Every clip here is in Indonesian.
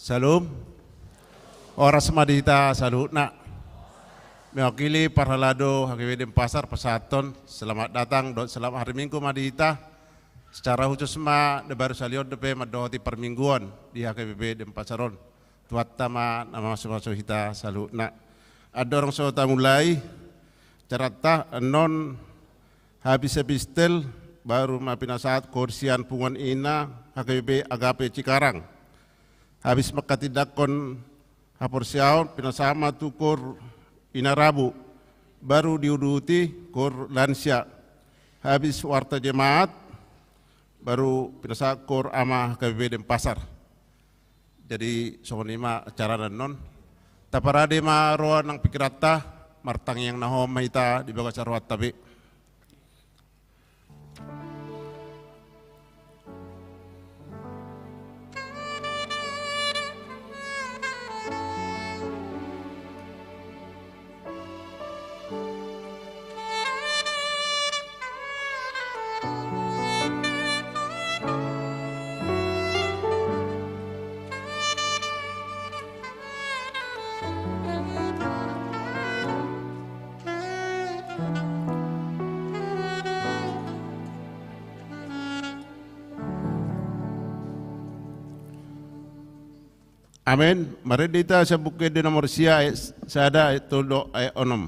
Salam. Oras madita salutna. Mewakili Parhalado HKBP Denpasar Pesaton. Selamat datang selamat hari Minggu madita. Secara khusus baru salion DP madohoti permingguan di HKBP Denpasaron. Tuatama nama masuk kita salutna. Ada orang sota mulai carata non habis epistel baru mapinasat kursian pungon ina HKBP Agape Cikarang. Habis makatidakon haporsiaon pinasama tukur inarabu baru diuduti kur lansia. Habis warta jemaat baru pinasa kur ama HKBP Denpasar. Jadi sonima acara non taparade ma roa nang pikirata martang yang nahom mahita di bagas sarwat tabi. Amin. Mari kita sebutkan di nomor sia sada tolok onom.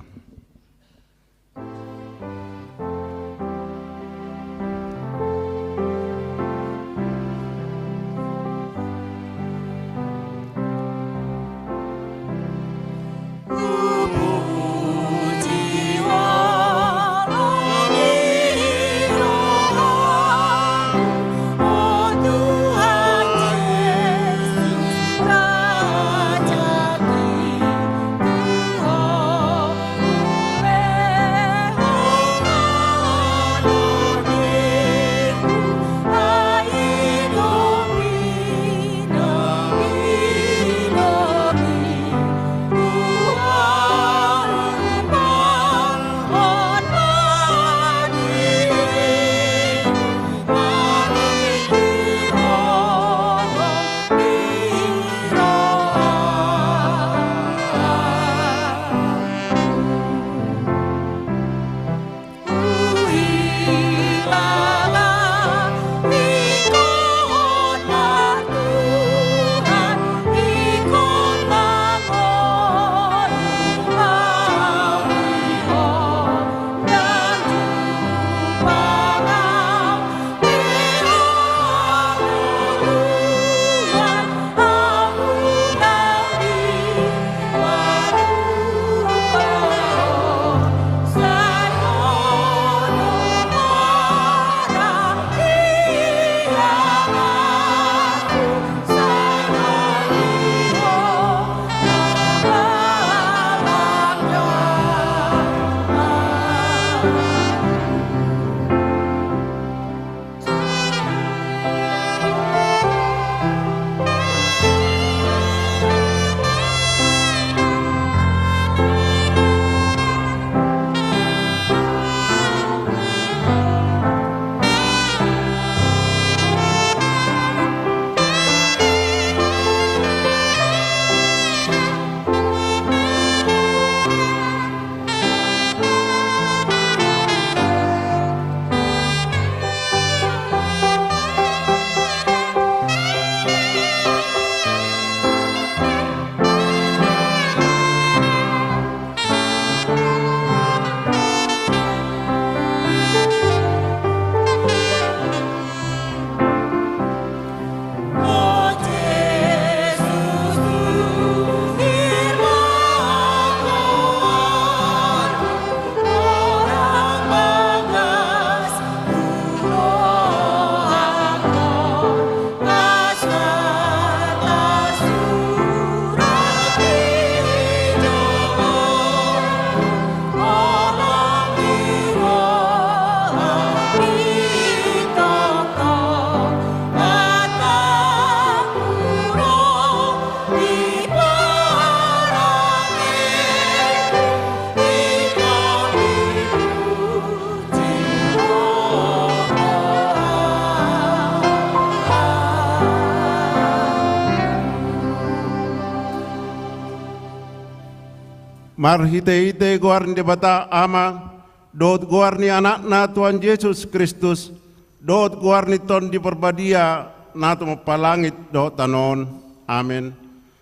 Marhite-hite guarni debata ama, dot guarni anakna Tuhan Yesus Kristus, dot guarni ton di perbadia, nato mapalangit dot tanon. Amin.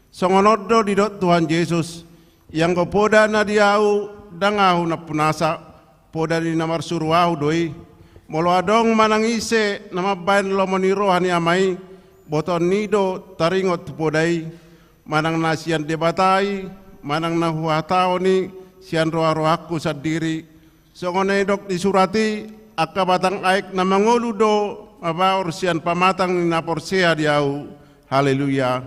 Songonodo di dot Tuhan Yesus, yang kepoda na diau, dangahu na punasa, poda di namar suruahu doi, molo adong manangise nama bain lomoni rohani amai, boton nido taringot podai, manang nasian debatai, manang nahuatao ni sian roha-rohaku sadiri. Songone dok disurati akka batang aik na mangoludo mabaor sian pamatang ni naporsea diau. Haleluya.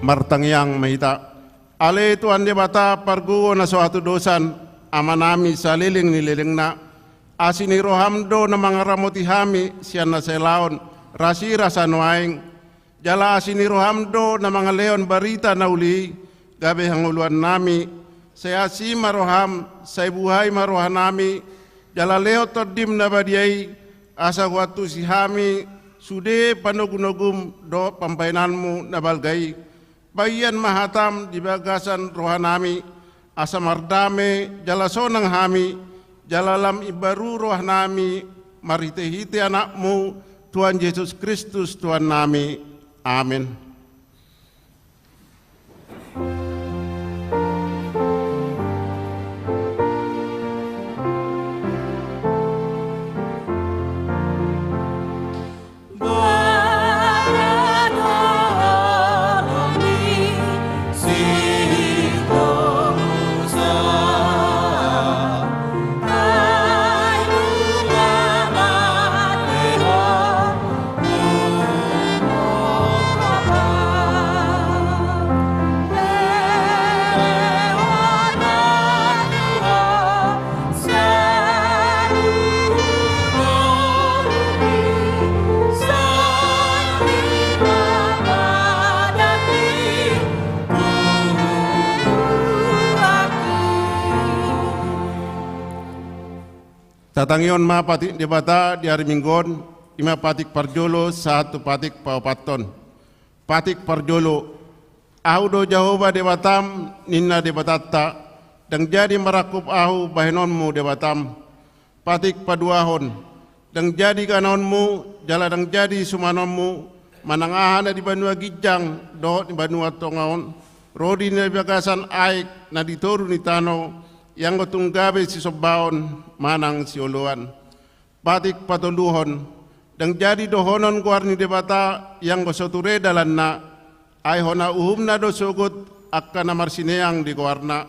Martang yang mahita. Ale Tuhan debata parguo na suatu dosan amanami saliling nililing na asini rohamdo na mga ramoti hami siya na selaon rasi rasa noaing jala asini rohamdo na mga leon barita na uli gabi hanguluan nami saya si maroham say buhay marohan nami jala leo todim na badiay asa watu si hami sude panogunogum do pampainanmu na balgay bayan mahatam di bagasan rohanami asa mardame jala sonang hami jalalam ibaru rohanami marite-hite anakmu Tuhan Yesus Kristus Tuhan nami. Amin. Tatangion ma patik debata di hari Minggon, ima patik parjolo, satu patik paupaton. Patik parjolo, ahu do Jehova debatam, ninna debatata, dan jadi merakup ahu bahenonmu debatam. Patik paduahon, dan jadi kanonmu, jala dan jadi sumanonmu, manang ahana di banua gijang, do di banua tongaon, rodi na bagasan aik, na ditoru ni tano, yang gotunggabe si sobaon manang si uluan patik patuluhon dan jadi dohonon guarni debata yang gosoture dalan na ay hona uhumna do sugut akka namar sineang di guarna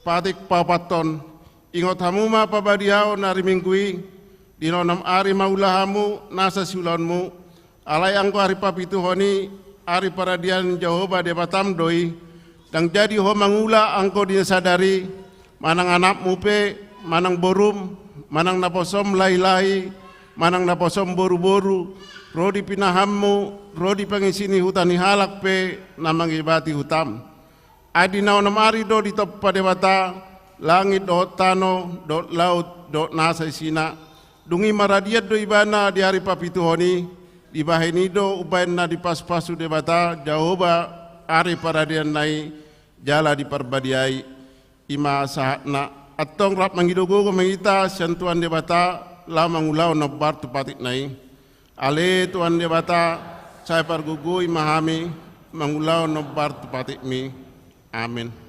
patik papaton ingot hamuma pabadiao nari minggui dinonam ari maulahamu nasa siulonmu alay angko ari papituhoni ari paradian Jehova debatam doi dan jadi ho mangula angko dinasadari manang anak mupe, manang borum, manang naposom lai-lai, manang naposom boru-boru, rodi pinahammu, rodi pangisini hutani halak pe, namang ibati hutam. Adi naonam ari do di top padewata, langit do tano, do laut, do nasa isina, dungi maradiat do ibana di hari papituhoni, di bahini do ubain na di pas-pasu debata, Jehova ari paradian nai, jala di perbadiai, ima sahatna atong rap mangidogo ko mangita sian Tuan debata la mangulaw na bartu patik nai ale Tuan debata saya pargugu imahami mangulaw na bartu patik mi. Amin.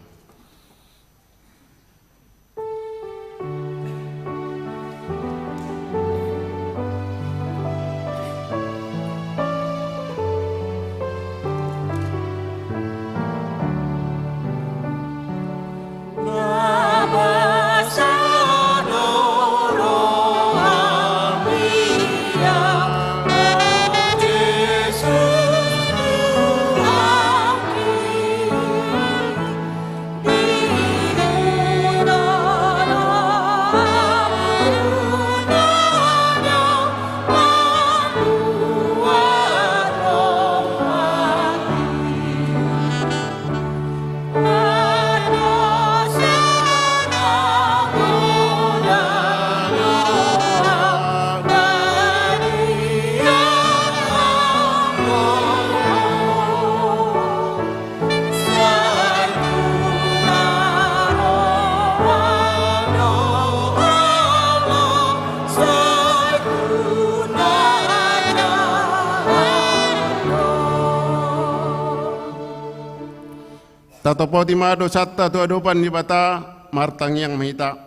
Satopoti mado satta tu adopan di bata martang yang mahita.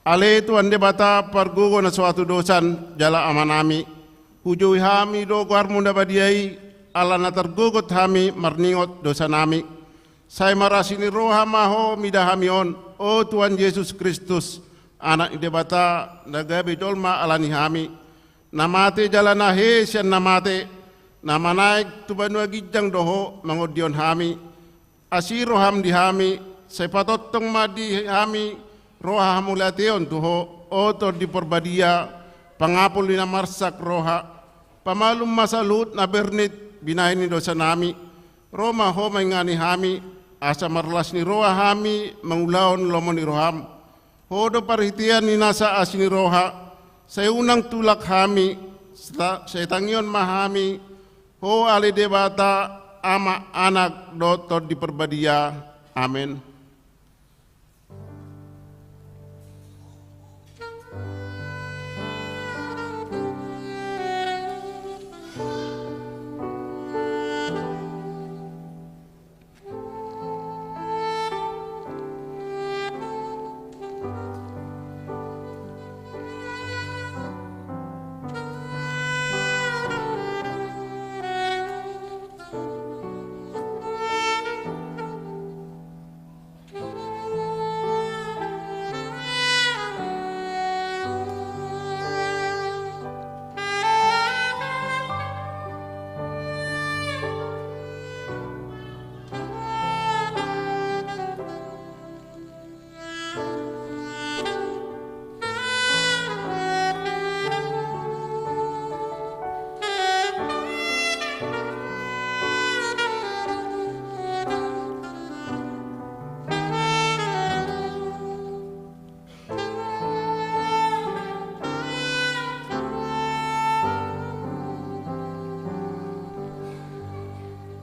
Ale tuan di bata pergugo na suatu dosan jala amanami. Hujui hami do guarmunda badiai ala na tergugot hami marningot dosa nami. Saya marasini roha maho midahamion. O Tuhan Yesus Kristus anak di bata nagabi dolma alani hami. Namate jalan ahe sian namate. Nama naik tu banua gijang doho mangodion hami. Asiro ham di hami, sepatotong madi hami, roha hamulateon tuho, otor di perbadia, pangapul na marsak roha, pamalum masalut na bernit binahin ni dosa nami, Roma ho ngani hami, asa marlas ni roha hami, mangulaon lomo ni roham, hodo parhitian ni nasa asini roha, saya unang tulak hami, saya tangion mahami, ho ali debata, ama anak dotor di perbadia. Amin.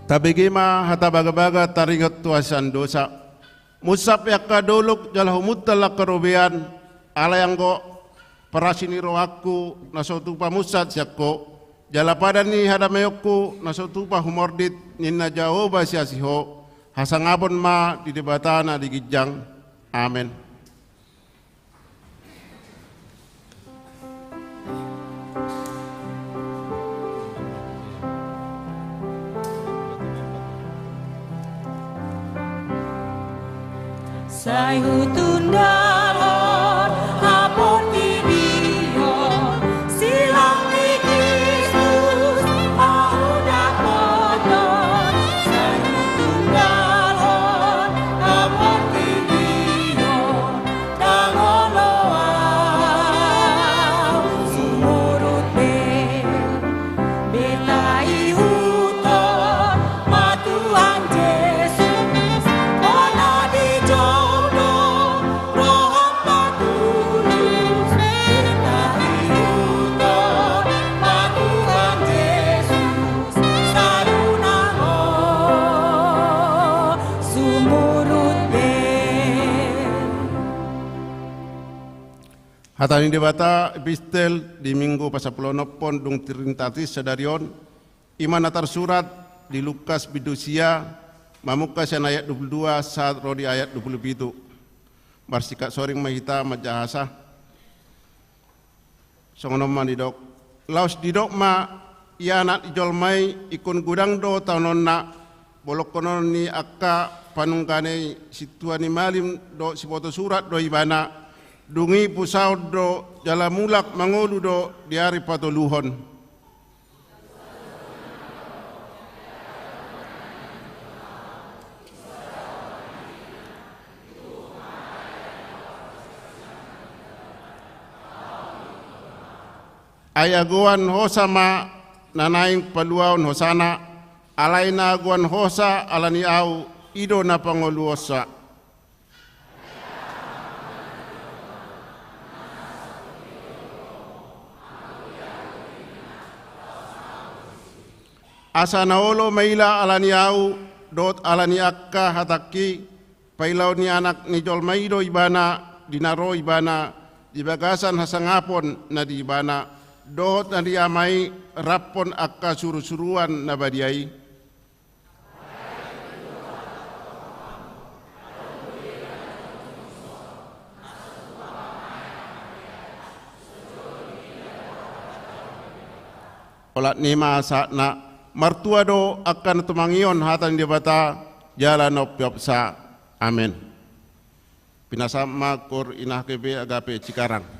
Tabigima hata baga-baga taringat tuasan dosa. Musap yakka doluk jalahu mutalak kerubian ala yang go parasini rohaku nasotupa musat yakko jala padani hadamayokku nasotupa humordit ninna jaoba siasiho hasangapon ma di debatana di gijang. Amin. Sai hutundalon hapon didion silang di Kristus audak kotor. Sai hutundalon hapon didion tangoloau sumurut belai huton matuan Yesus ona di Hatani debata epistel di minggu pasapulonopon dung tirintatis sedarion imana tersurat di Lukas bidusia mamukas yang ayat 22 saat rodi ayat 27 barsikat soring mahita majahasa songonom manidok laus didok ma ianat ijolmai ikun gudang do taunonna bolok konon ni akka panungkane situani malim do sipoto surat do ibana dungi pusau do jala mulak mangolu do diari patoluhon. Ayaguan hosa ma nanaing paluaon hosana alaina aguan hosa alani au ido na pangoluosa. Asa naolo maila alani au dot alani akka hataki pailau ni anak ni jol maido ibana dinaro ibana di bagasan hasangapon na di ibana dot na diamai rapon akka suru-suruan na badiai olat nima sakna martua do akan tumangion hatan dia bata jalan op sa amin. Pinasama kur inah kebe agape Cikarang.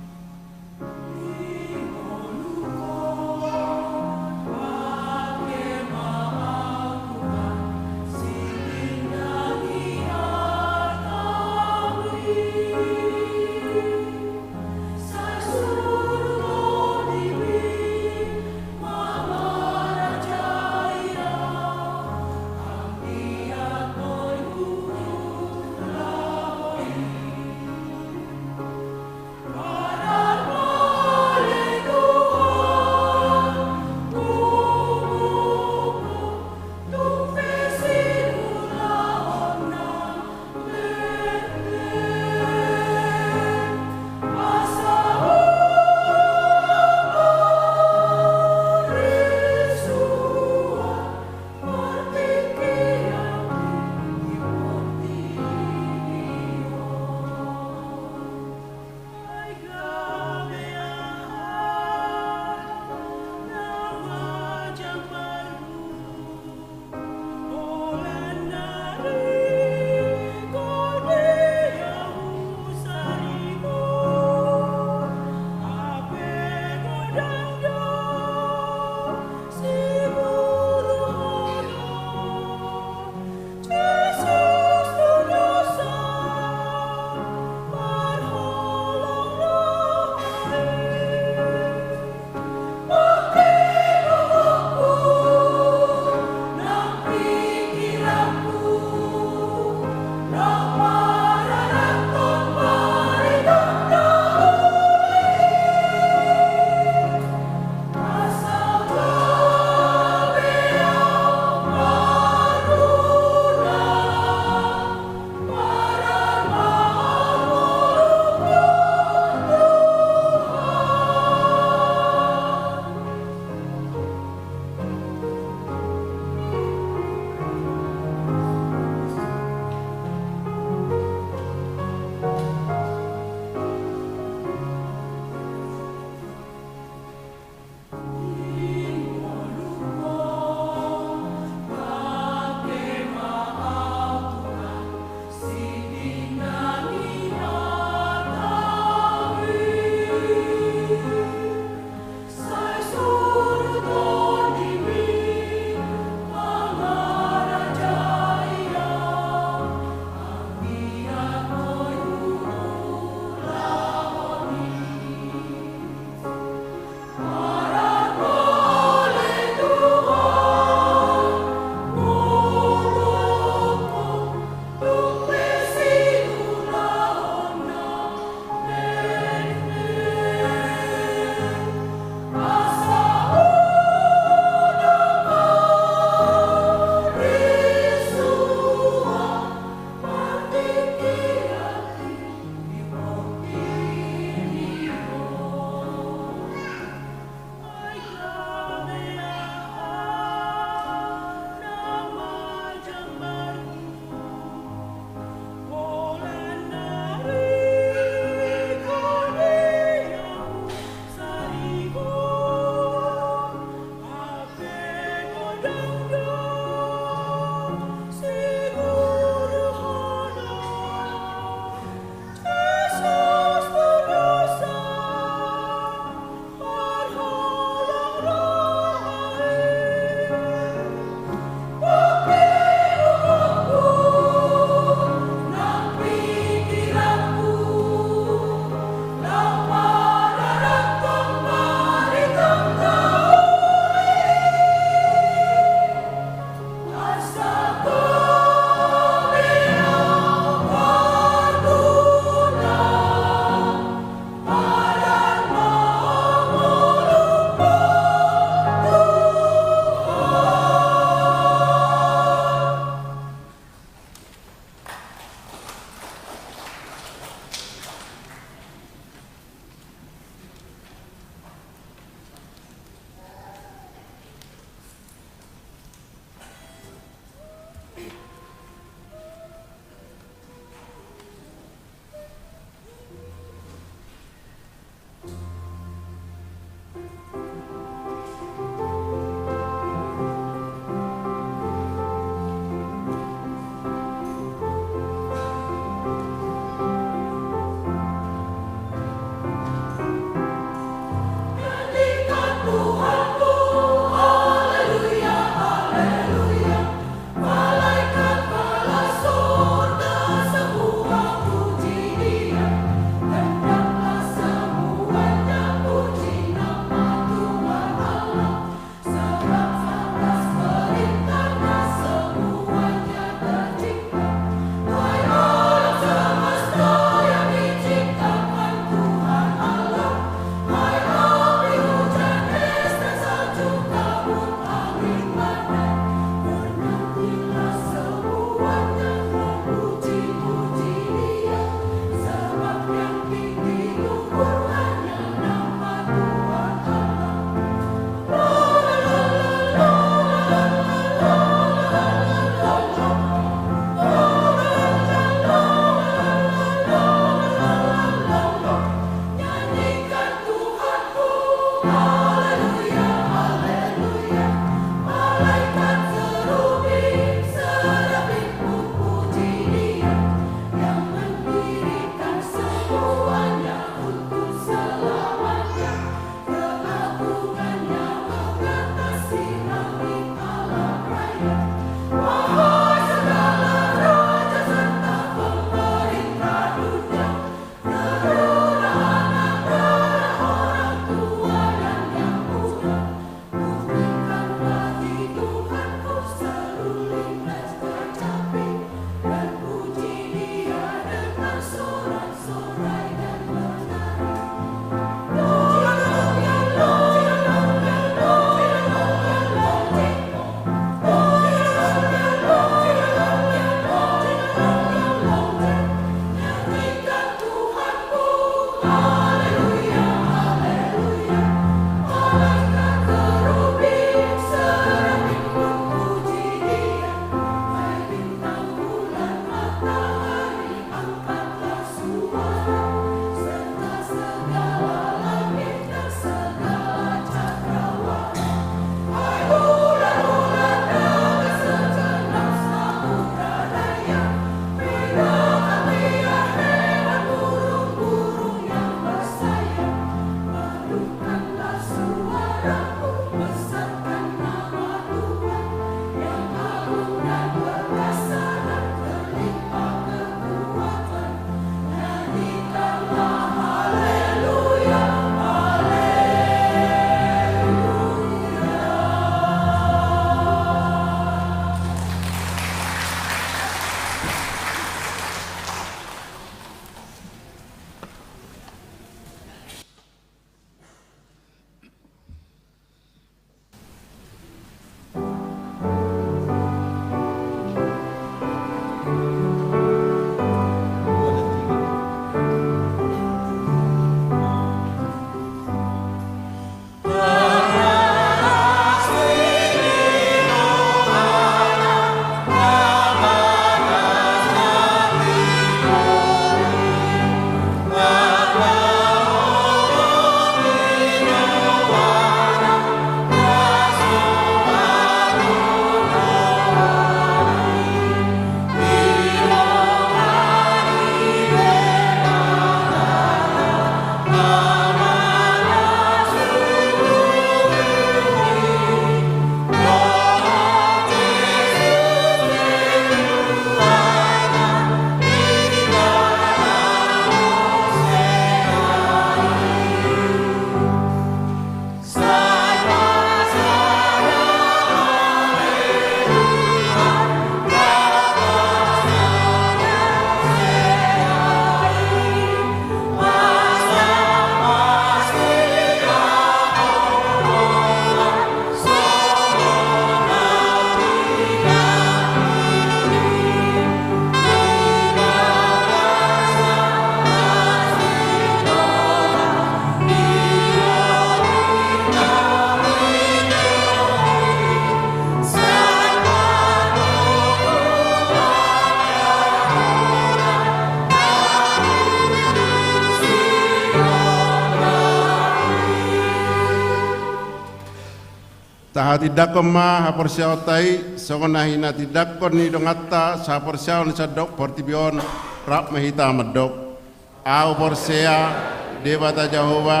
Taha tidak ma haporsiao tai songona hina tidak kon ni dongata sa porsiao ni sadok portibion rap mahita madok au porsea dewata Jehova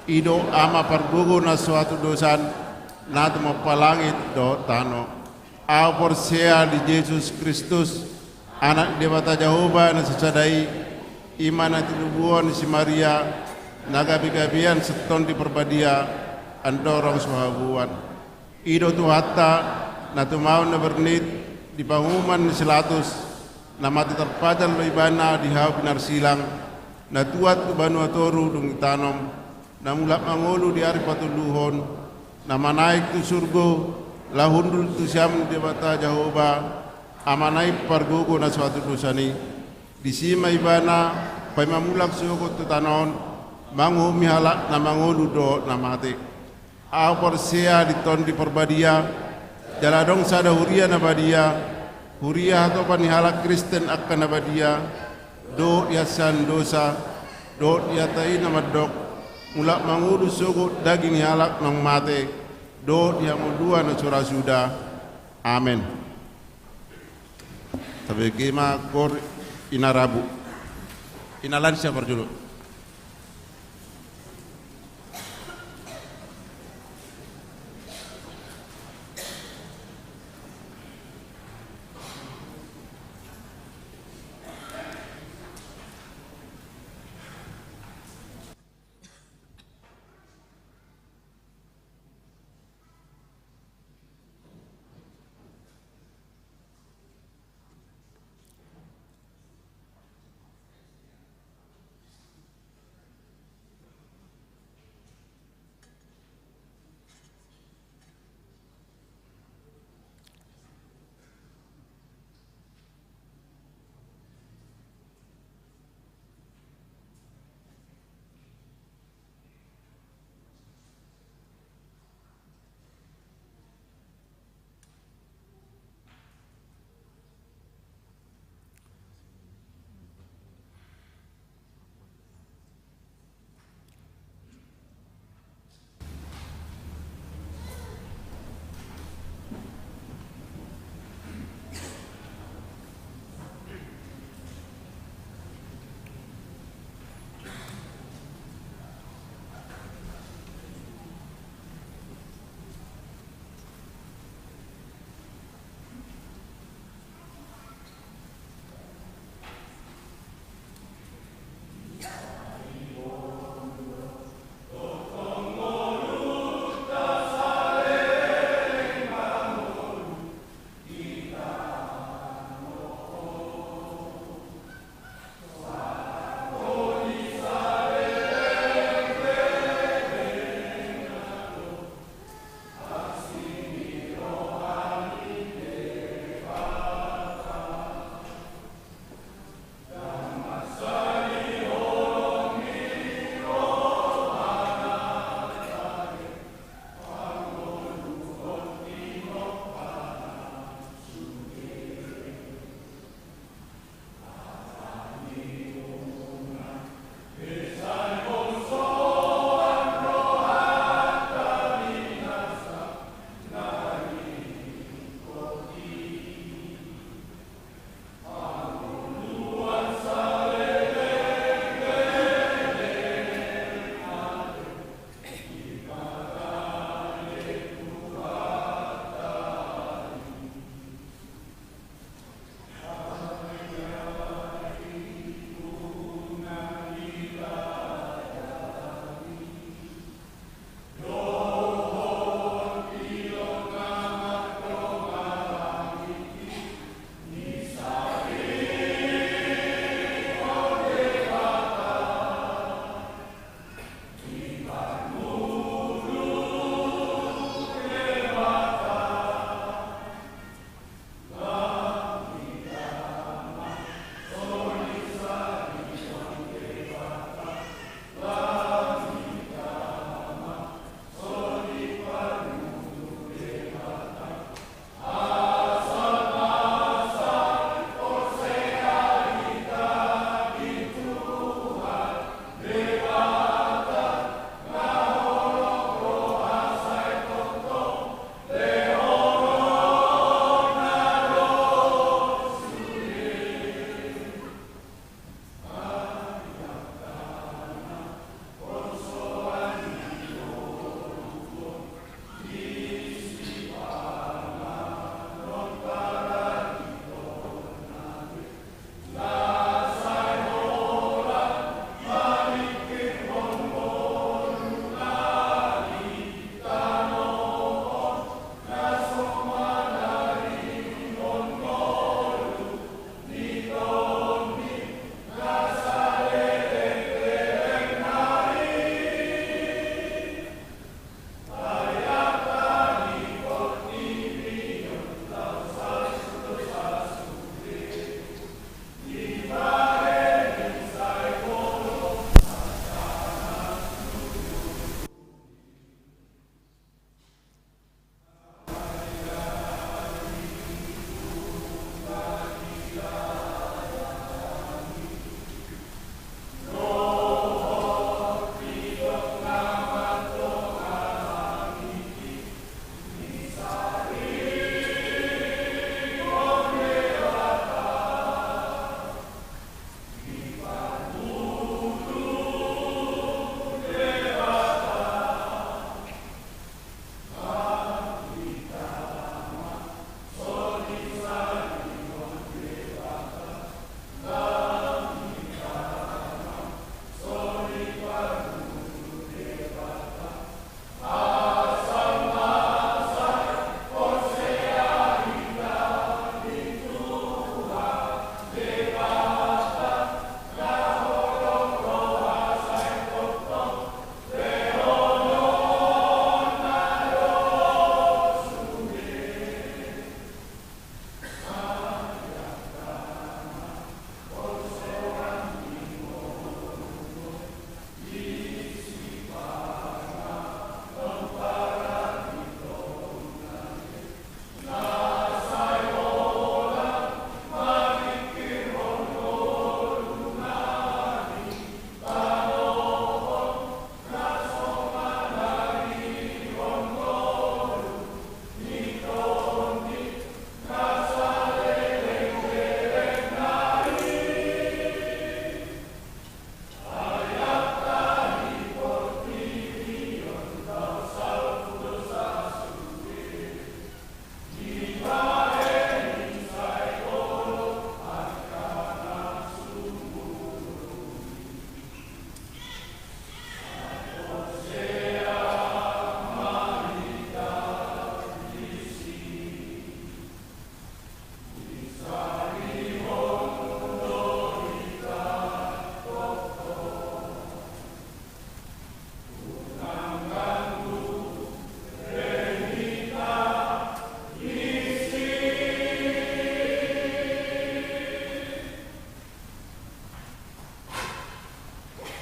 ido ama pargugu na suatu dosan nat mapalangit do tano au porsea di Yesus Kristus anak dewata Jehova na sesadai iman atilubuan si Maria nagabi-gabian seton di perbadia andorong suhabuan ido tu hatta na tumau na bernit di pangumuman ni silatus na mati terpadal lo ibana di hau pinar silang na tuat tu banu atoru dung tanom na mulak mangolu di hari patuluhon na manaik tu surgo lahundul tu siam dewata Jehova amanaik pargogo na suatu dosani di sima ibana pai mamulak sugo tu tanon mangu mihalak na mangolu do na mati au porsea di ton di perbadia jaladong sada huria na badia huria atau panihalak Kristen akan na badia do yasan dosa do yatai na madok mulak mangudu sugo daging halak nang mate do yang dua na surah sudah amin tapi kima kor inarabu inalan siapa dulu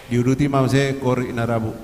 Diuduti mamse kori narabu.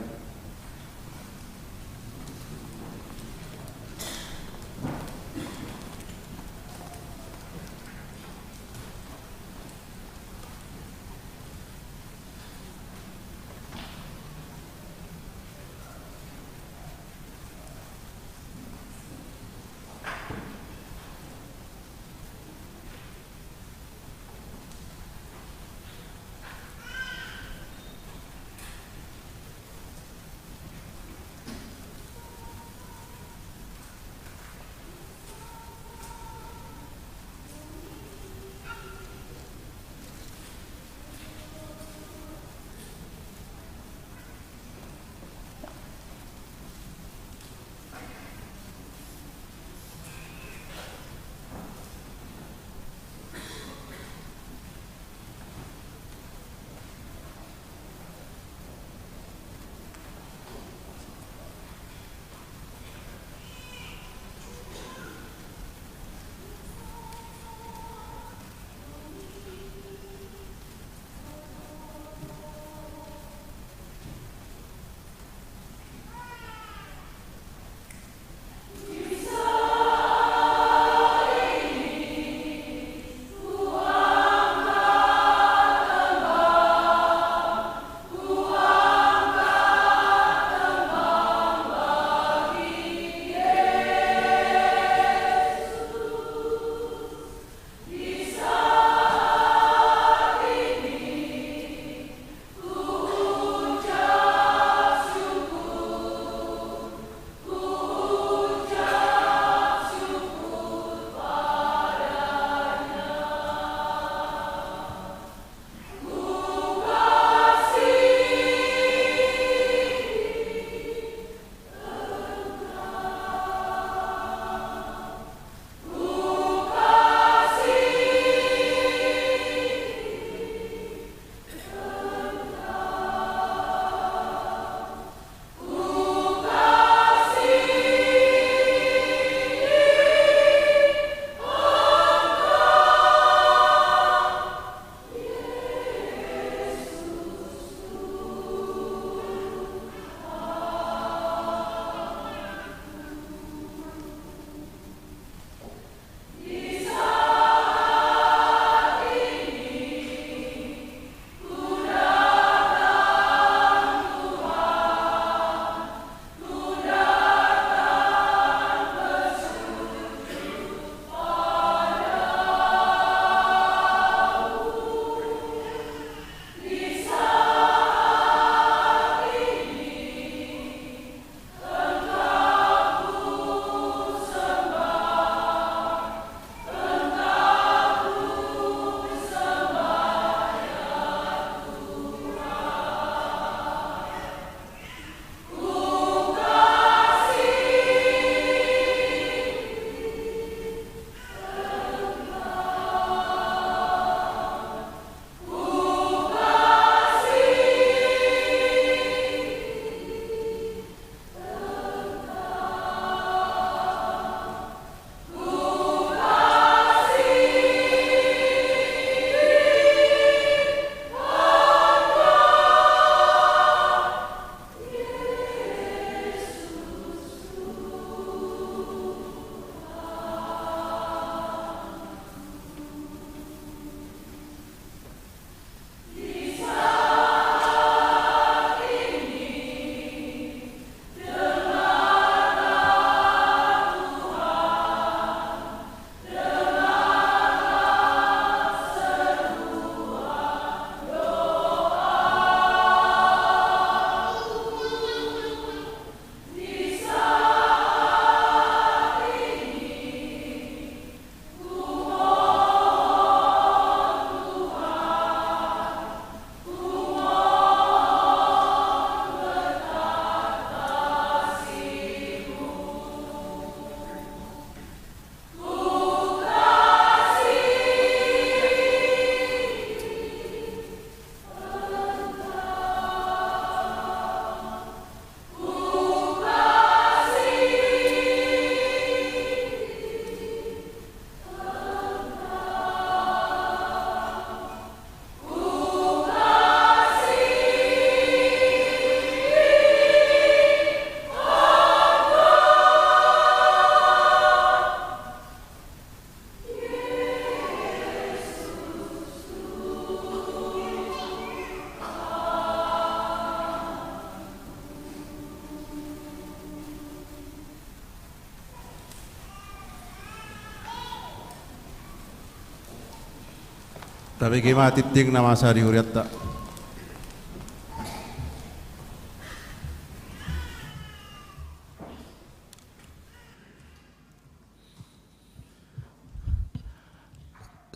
Tapi gimana titing nama saya dihuriat tak?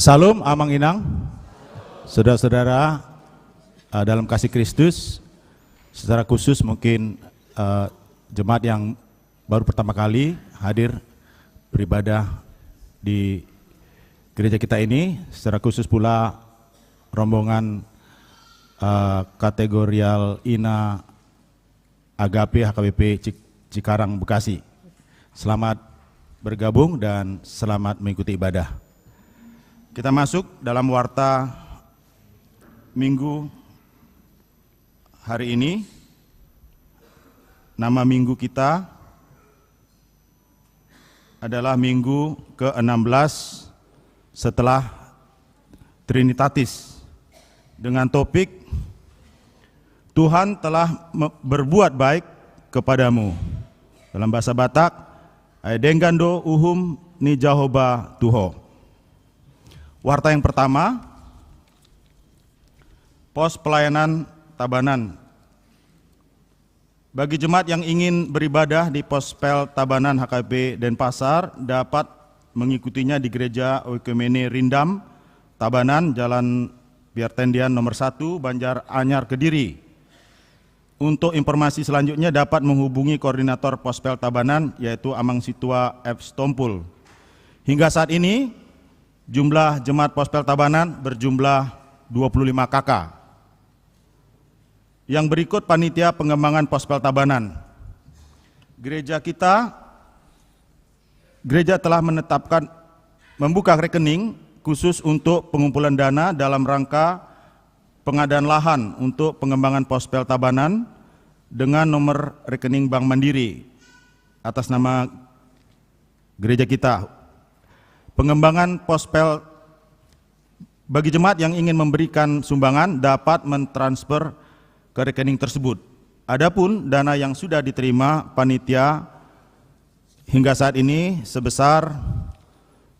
Salam Amang Inang, saudara-saudara dalam kasih Kristus, secara khusus mungkin jemaat yang baru pertama kali hadir beribadah di gereja kita ini, secara khusus pula rombongan kategorial INA Agape HKBP Cikarang Bekasi. Selamat bergabung dan selamat mengikuti ibadah. Kita masuk dalam warta minggu hari ini. Nama minggu kita adalah minggu ke-16 setelah Trinitatis, dengan topik Tuhan telah berbuat baik kepadamu. Dalam bahasa Batak, Aedengando uhum ni Jehovah Tuho. Warta yang pertama, pos pelayanan Tabanan. Bagi jemaat yang ingin beribadah di pos pel Tabanan HKBP Denpasar dapat mengikutinya di Gereja Oikumene Rindam, Tabanan, Jalan Biartendian nomor 1, Banjar Anyar, Kediri. Untuk informasi selanjutnya dapat menghubungi koordinator Pospel Tabanan, yaitu Amang Situa F. Stompul. Hingga saat ini, jumlah jemaat Pospel Tabanan berjumlah 25 kakak. Yang berikut panitia pengembangan Pospel Tabanan. Gereja telah membuka rekening khusus untuk pengumpulan dana dalam rangka pengadaan lahan untuk pengembangan Pospel Tabanan dengan nomor rekening Bank Mandiri atas nama gereja kita. Pengembangan Pospel bagi jemaat yang ingin memberikan sumbangan dapat mentransfer ke rekening tersebut. Adapun dana yang sudah diterima panitia hingga saat ini sebesar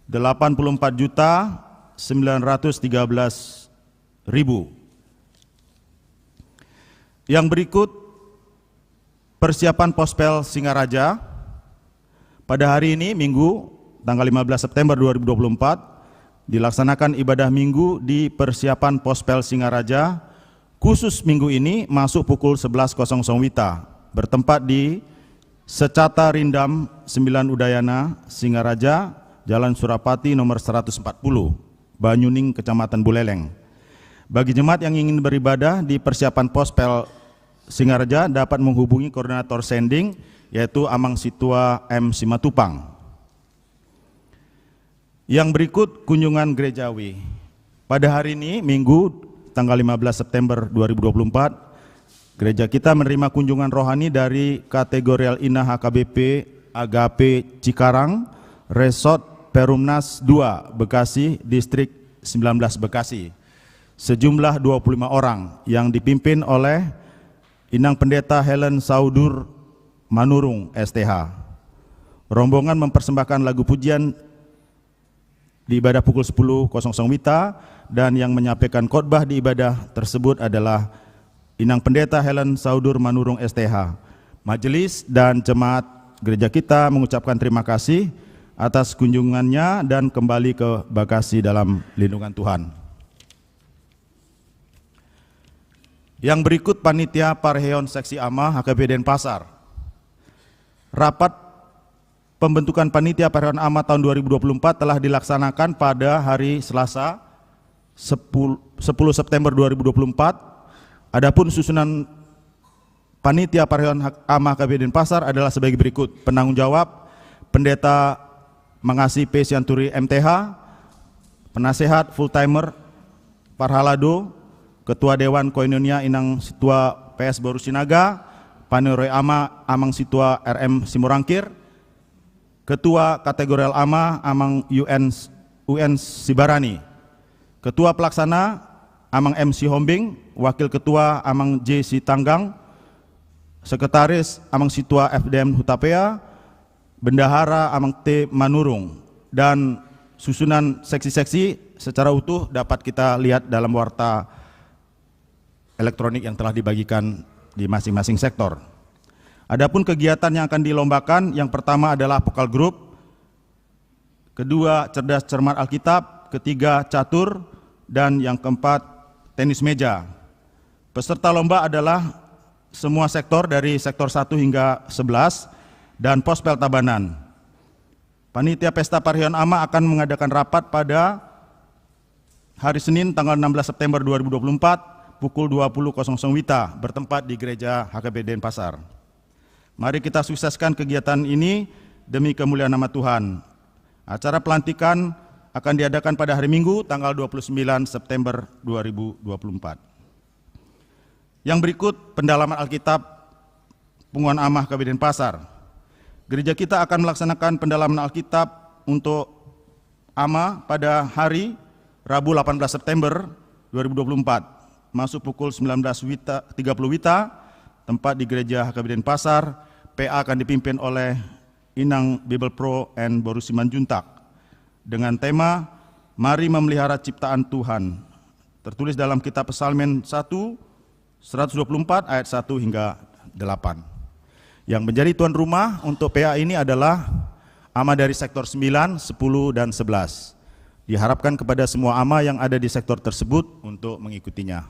84.913.000. Yang berikut persiapan Pospel Singaraja pada hari ini Minggu tanggal 15 September 2024 dilaksanakan ibadah minggu di persiapan Pospel Singaraja. Khusus minggu ini masuk pukul 11.00 WITA, bertempat di Secata Rindam 9 Udayana Singaraja, Jalan Surapati nomor 140, Banyuning, Kecamatan Buleleng. Bagi jemaat yang ingin beribadah di persiapan Pospel Singaraja dapat menghubungi koordinator sending, yaitu Amang Situa M. Simatupang. Yang berikut kunjungan gerejawi. Pada hari ini, Minggu, tanggal 15 September 2024, gereja kita menerima kunjungan rohani dari kategorial INA HKBP Agape Cikarang, Resort Perumnas 2, Bekasi, Distrik 19 Bekasi. Sejumlah 25 orang yang dipimpin oleh Inang Pendeta Helen Saudur Manurung, STH. Rombongan mempersembahkan lagu pujian di ibadah pukul 10.00 WITA, dan yang menyampaikan khotbah di ibadah tersebut adalah Inang Pendeta Helen Saudur Manurung, STH. Majelis dan jemaat gereja kita mengucapkan terima kasih atas kunjungannya dan kembali ke Bekasi dalam lindungan Tuhan. Yang berikut panitia Parheon Seksi AMA HKBP Denpasar. Rapat pembentukan panitia Parheon AMA tahun 2024 telah dilaksanakan pada hari Selasa 10 September 2024. Adapun susunan panitia Parheon AMA HKBP Denpasar adalah sebagai berikut. Penanggung jawab Pendeta Mangasi P. Sianturi MTH, penasehat full timer Parhalado, Ketua Dewan Koinonia Inang Situa PS Baru Sinaga, Paneroy AMA Amang Situa RM Simorangkir, Ketua Kategorial AMA Amang UN Sibarani, Ketua Pelaksana Amang MC Hombing, Wakil Ketua Amang J. Sitanggang, Sekretaris Amang Situa FDM Hutapea, Bendahara Amang T. Manurung, dan susunan seksi-seksi secara utuh dapat kita lihat dalam warta elektronik yang telah dibagikan di masing-masing sektor. Adapun kegiatan yang akan dilombakan, yang pertama adalah vokal group, kedua cerdas cermat Alkitab, ketiga catur, dan yang keempat tenis meja. Peserta lomba adalah semua sektor dari sektor 1 hingga 11 dan Pospel Tabanan. Panitia Pesta Parihyan Ama akan mengadakan rapat pada hari Senin tanggal 16 September 2024 pukul 20.00 WITA bertempat di Gereja HKBD Denpasar. Mari kita sukseskan kegiatan ini demi kemuliaan nama Tuhan. Acara pelantikan akan diadakan pada hari Minggu tanggal 29 September 2024. Yang berikut pendalaman Alkitab Pengumuman Amah HKBD Denpasar. Gereja kita akan melaksanakan pendalaman Alkitab untuk Ama pada hari Rabu 18 September 2024 masuk pukul 19.30 WITA, tempat di Gereja HKBD Denpasar. PA akan dipimpin oleh Inang Bible Pro and Boru Simanjuntak dengan tema Mari Memelihara Ciptaan Tuhan, tertulis dalam kitab Psalmen 124 ayat 1 hingga 8. Yang menjadi tuan rumah untuk PA ini adalah ama dari sektor 9, 10, dan 11. Diharapkan kepada semua ama yang ada di sektor tersebut untuk mengikutinya.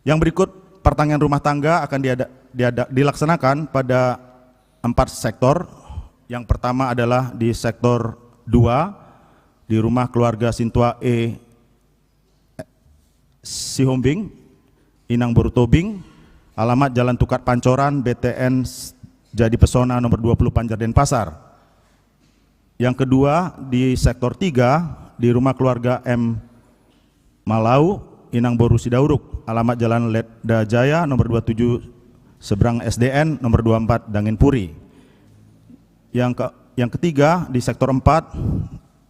Yang berikut pertanian rumah tangga akan dilaksanakan pada 4 sektor. Yang pertama adalah di sektor 2, di rumah keluarga Sintua E. Sihombing, Inang Boru Tobing, alamat Jalan Tukat Pancoran, BTN Jadi Pesona nomor 20 Banjar Denpasar. Yang kedua di sektor 3 di rumah keluarga M. Malau, Inang Boru Sidauruk, alamat Jalan Ledda Jaya nomor 27 seberang SDN nomor 24 Dangin Puri. Yang ketiga di sektor 4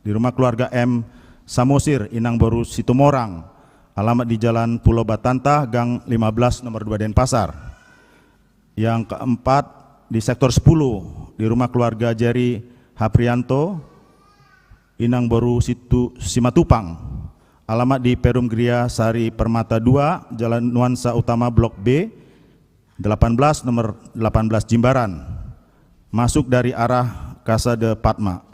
di rumah keluarga M. Samosir, Inang Boru Situmorang, alamat di Jalan Pulau Batanta, Gang 15 nomor 2 Denpasar. Yang keempat di sektor 10 di rumah keluarga Jerry Haprianto, Inang Boru Simatupang, alamat di Perum Gria Sari Permata 2, Jalan Nuansa Utama Blok B 18 nomor 18 Jimbaran, masuk dari arah Casa de Padma.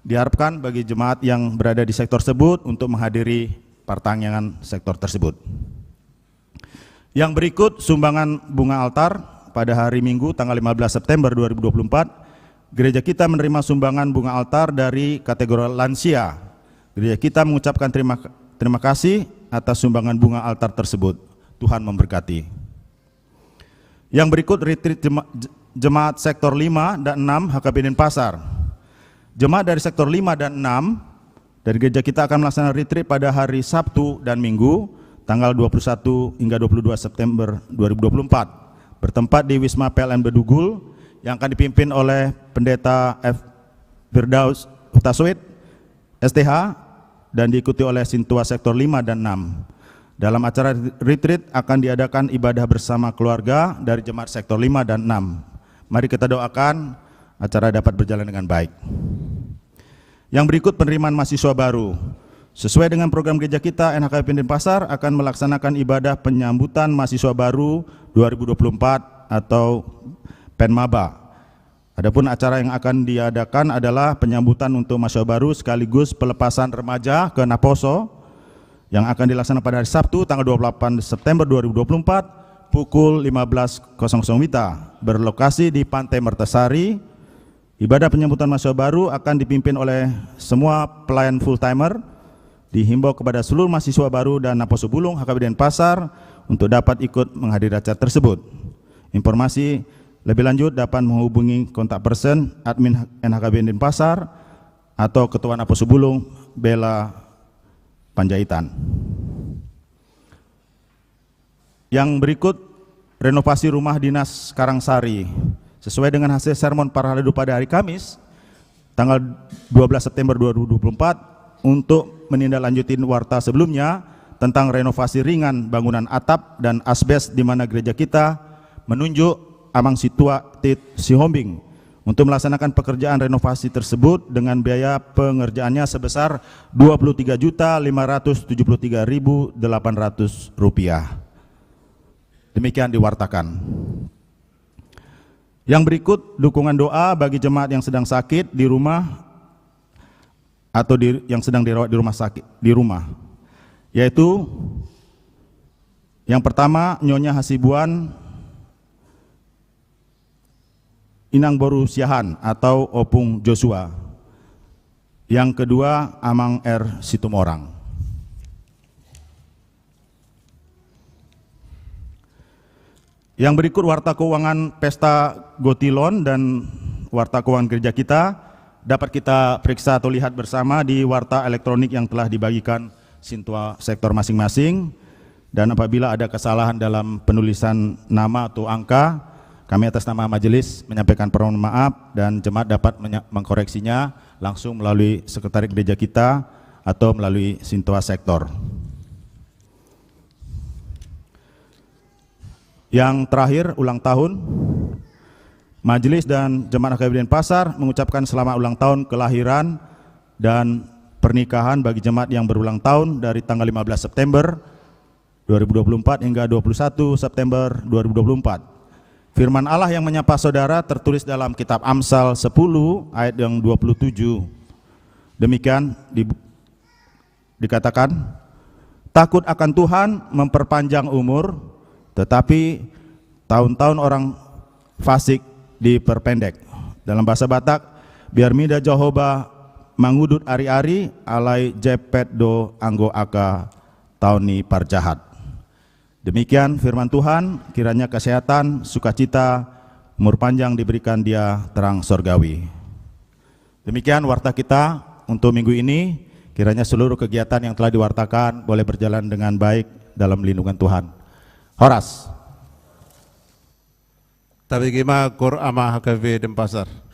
Diharapkan bagi jemaat yang berada di sektor tersebut untuk menghadiri pertanian sektor tersebut. Yang berikut sumbangan bunga altar pada hari Minggu tanggal 15 September 2024. Gereja kita menerima sumbangan bunga altar dari kategori lansia. Gereja kita mengucapkan terima kasih atas sumbangan bunga altar tersebut. Tuhan memberkati. Yang berikut retreat jemaat sektor 5 dan 6 HKBD Denpasar. Jemaat dari sektor 5 dan 6 dari gereja kita akan melaksanakan retreat pada hari Sabtu dan Minggu tanggal 21 hingga 22 September 2024 bertempat di Wisma PLN Bedugul yang akan dipimpin oleh Pendeta F. Firdaus Hutaswit STH dan diikuti oleh Sintua sektor 5 dan 6. Dalam acara retreat akan diadakan ibadah bersama keluarga dari jemaat sektor 5 dan 6. Mari kita doakan acara dapat berjalan dengan baik. Yang berikut penerimaan mahasiswa baru. Sesuai dengan program gereja kita, NHKBD Denpasar akan melaksanakan ibadah penyambutan mahasiswa baru 2024 atau Penmaba. Adapun acara yang akan diadakan adalah penyambutan untuk mahasiswa baru sekaligus pelepasan remaja ke Naposo yang akan dilaksanakan pada hari Sabtu tanggal 28 September 2024 pukul 15.00 WITA berlokasi di Pantai Mertasari. Ibadah penyambutan mahasiswa baru akan dipimpin oleh semua pelayan full-timer. Dihimbau kepada seluruh mahasiswa baru dan Naposo Bulung HKBD Denpasar untuk dapat ikut menghadiri acara tersebut. Informasi lebih lanjut dapat menghubungi kontak person admin NHKBD Denpasar atau Ketua Naposo Bulung Bella Panjaitan. Yang berikut renovasi rumah dinas Karangsari. Sesuai dengan hasil sermon Paralado pada hari Kamis, tanggal 12 September 2024, untuk menindaklanjuti warta sebelumnya tentang renovasi ringan bangunan atap dan asbes di mana gereja kita menunjuk Amang Situa Tit Sihombing untuk melaksanakan pekerjaan renovasi tersebut dengan biaya pengerjaannya sebesar Rp23.573.800. Demikian diwartakan. Yang berikut dukungan doa bagi jemaat yang sedang sakit di rumah atau yang sedang dirawat di rumah sakit di rumah, yaitu yang pertama Nyonya Hasibuan Inang Boru Siahan atau Opung Joshua. Yang kedua Amang R. Situmorang. Yang berikut warta keuangan Pesta Gotilon dan warta keuangan gereja kita dapat kita periksa atau lihat bersama di warta elektronik yang telah dibagikan sintua sektor masing-masing. Dan apabila ada kesalahan dalam penulisan nama atau angka, kami atas nama majelis menyampaikan permohonan maaf dan jemaat dapat mengkoreksinya langsung melalui sekretariat gereja kita atau melalui sintua sektor. Yang terakhir, ulang tahun. Majelis dan jemaat HKBP Denpasar mengucapkan selamat ulang tahun kelahiran dan pernikahan bagi jemaat yang berulang tahun dari tanggal 15 September 2024 hingga 21 September 2024. Firman Allah yang menyapa saudara tertulis dalam kitab Amsal 10 ayat yang 27. Demikian dikatakan, takut akan Tuhan memperpanjang umur, tetapi tahun-tahun orang fasik diperpendek. Dalam bahasa Batak, biar mida Jehovah mangudut ari-ari alai jepet do anggo aka tauni parjahat. Demikian firman Tuhan, kiranya kesehatan, sukacita, umur panjang diberikan dia terang sorgawi. Demikian warta kita untuk minggu ini, kiranya seluruh kegiatan yang telah diwartakan boleh berjalan dengan baik dalam lindungan Tuhan. Horas. Tabigima Kur Ama HKBP Denpasar.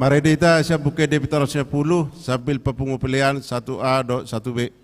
Mari kita siap buka debitor 10 sambil pepungu pilihan 1A dot 1B.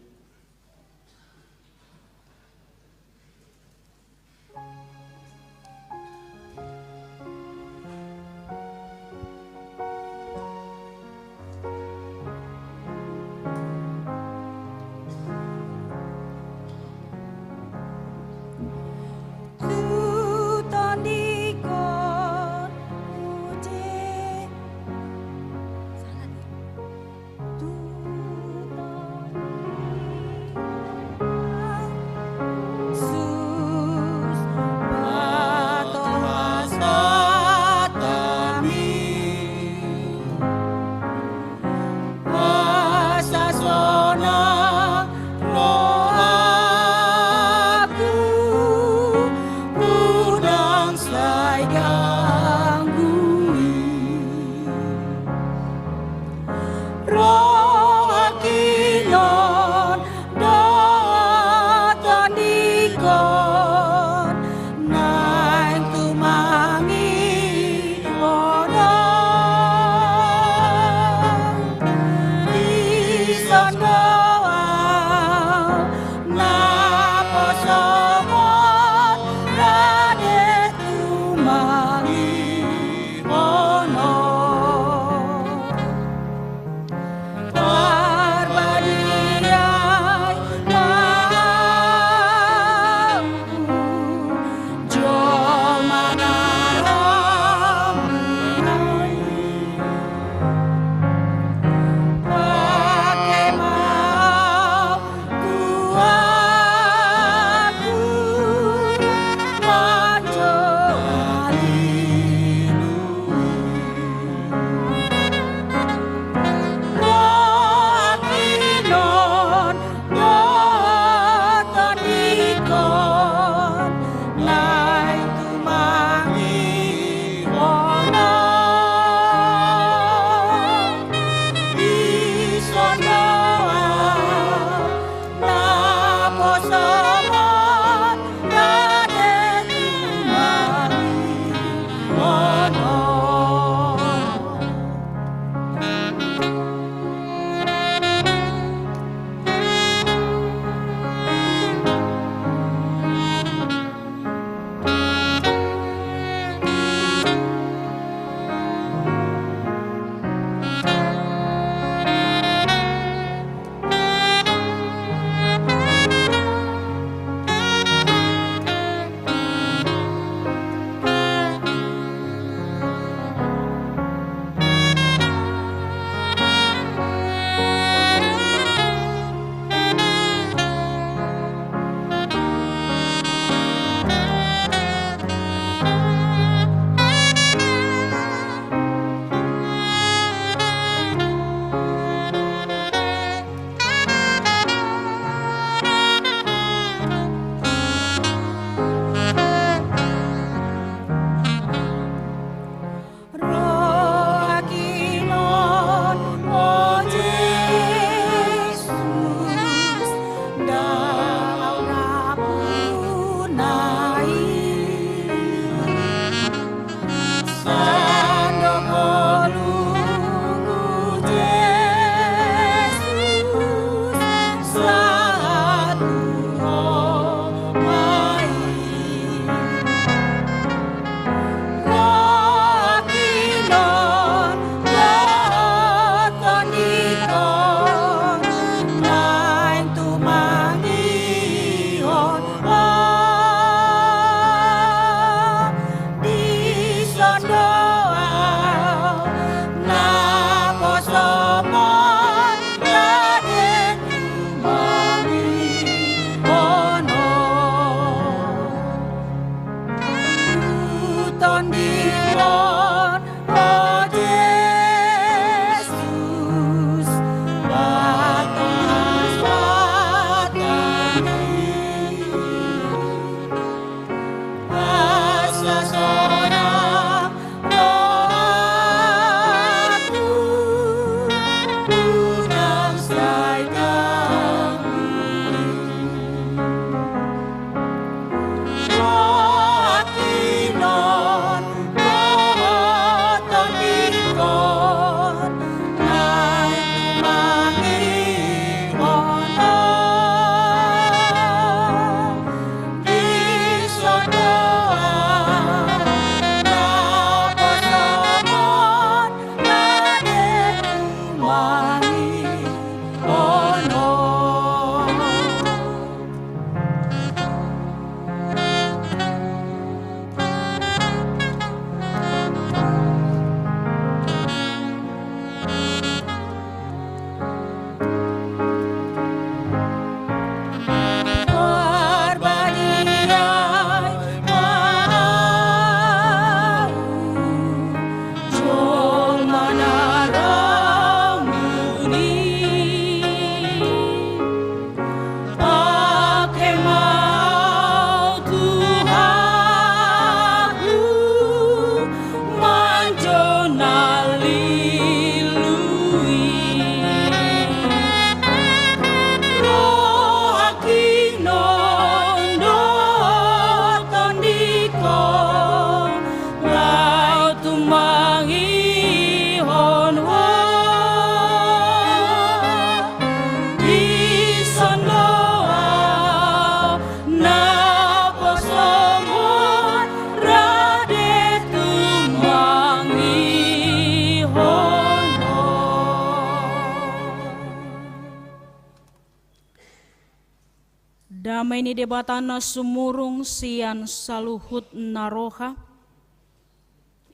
maini debatana sumurung sian saluhut naroha.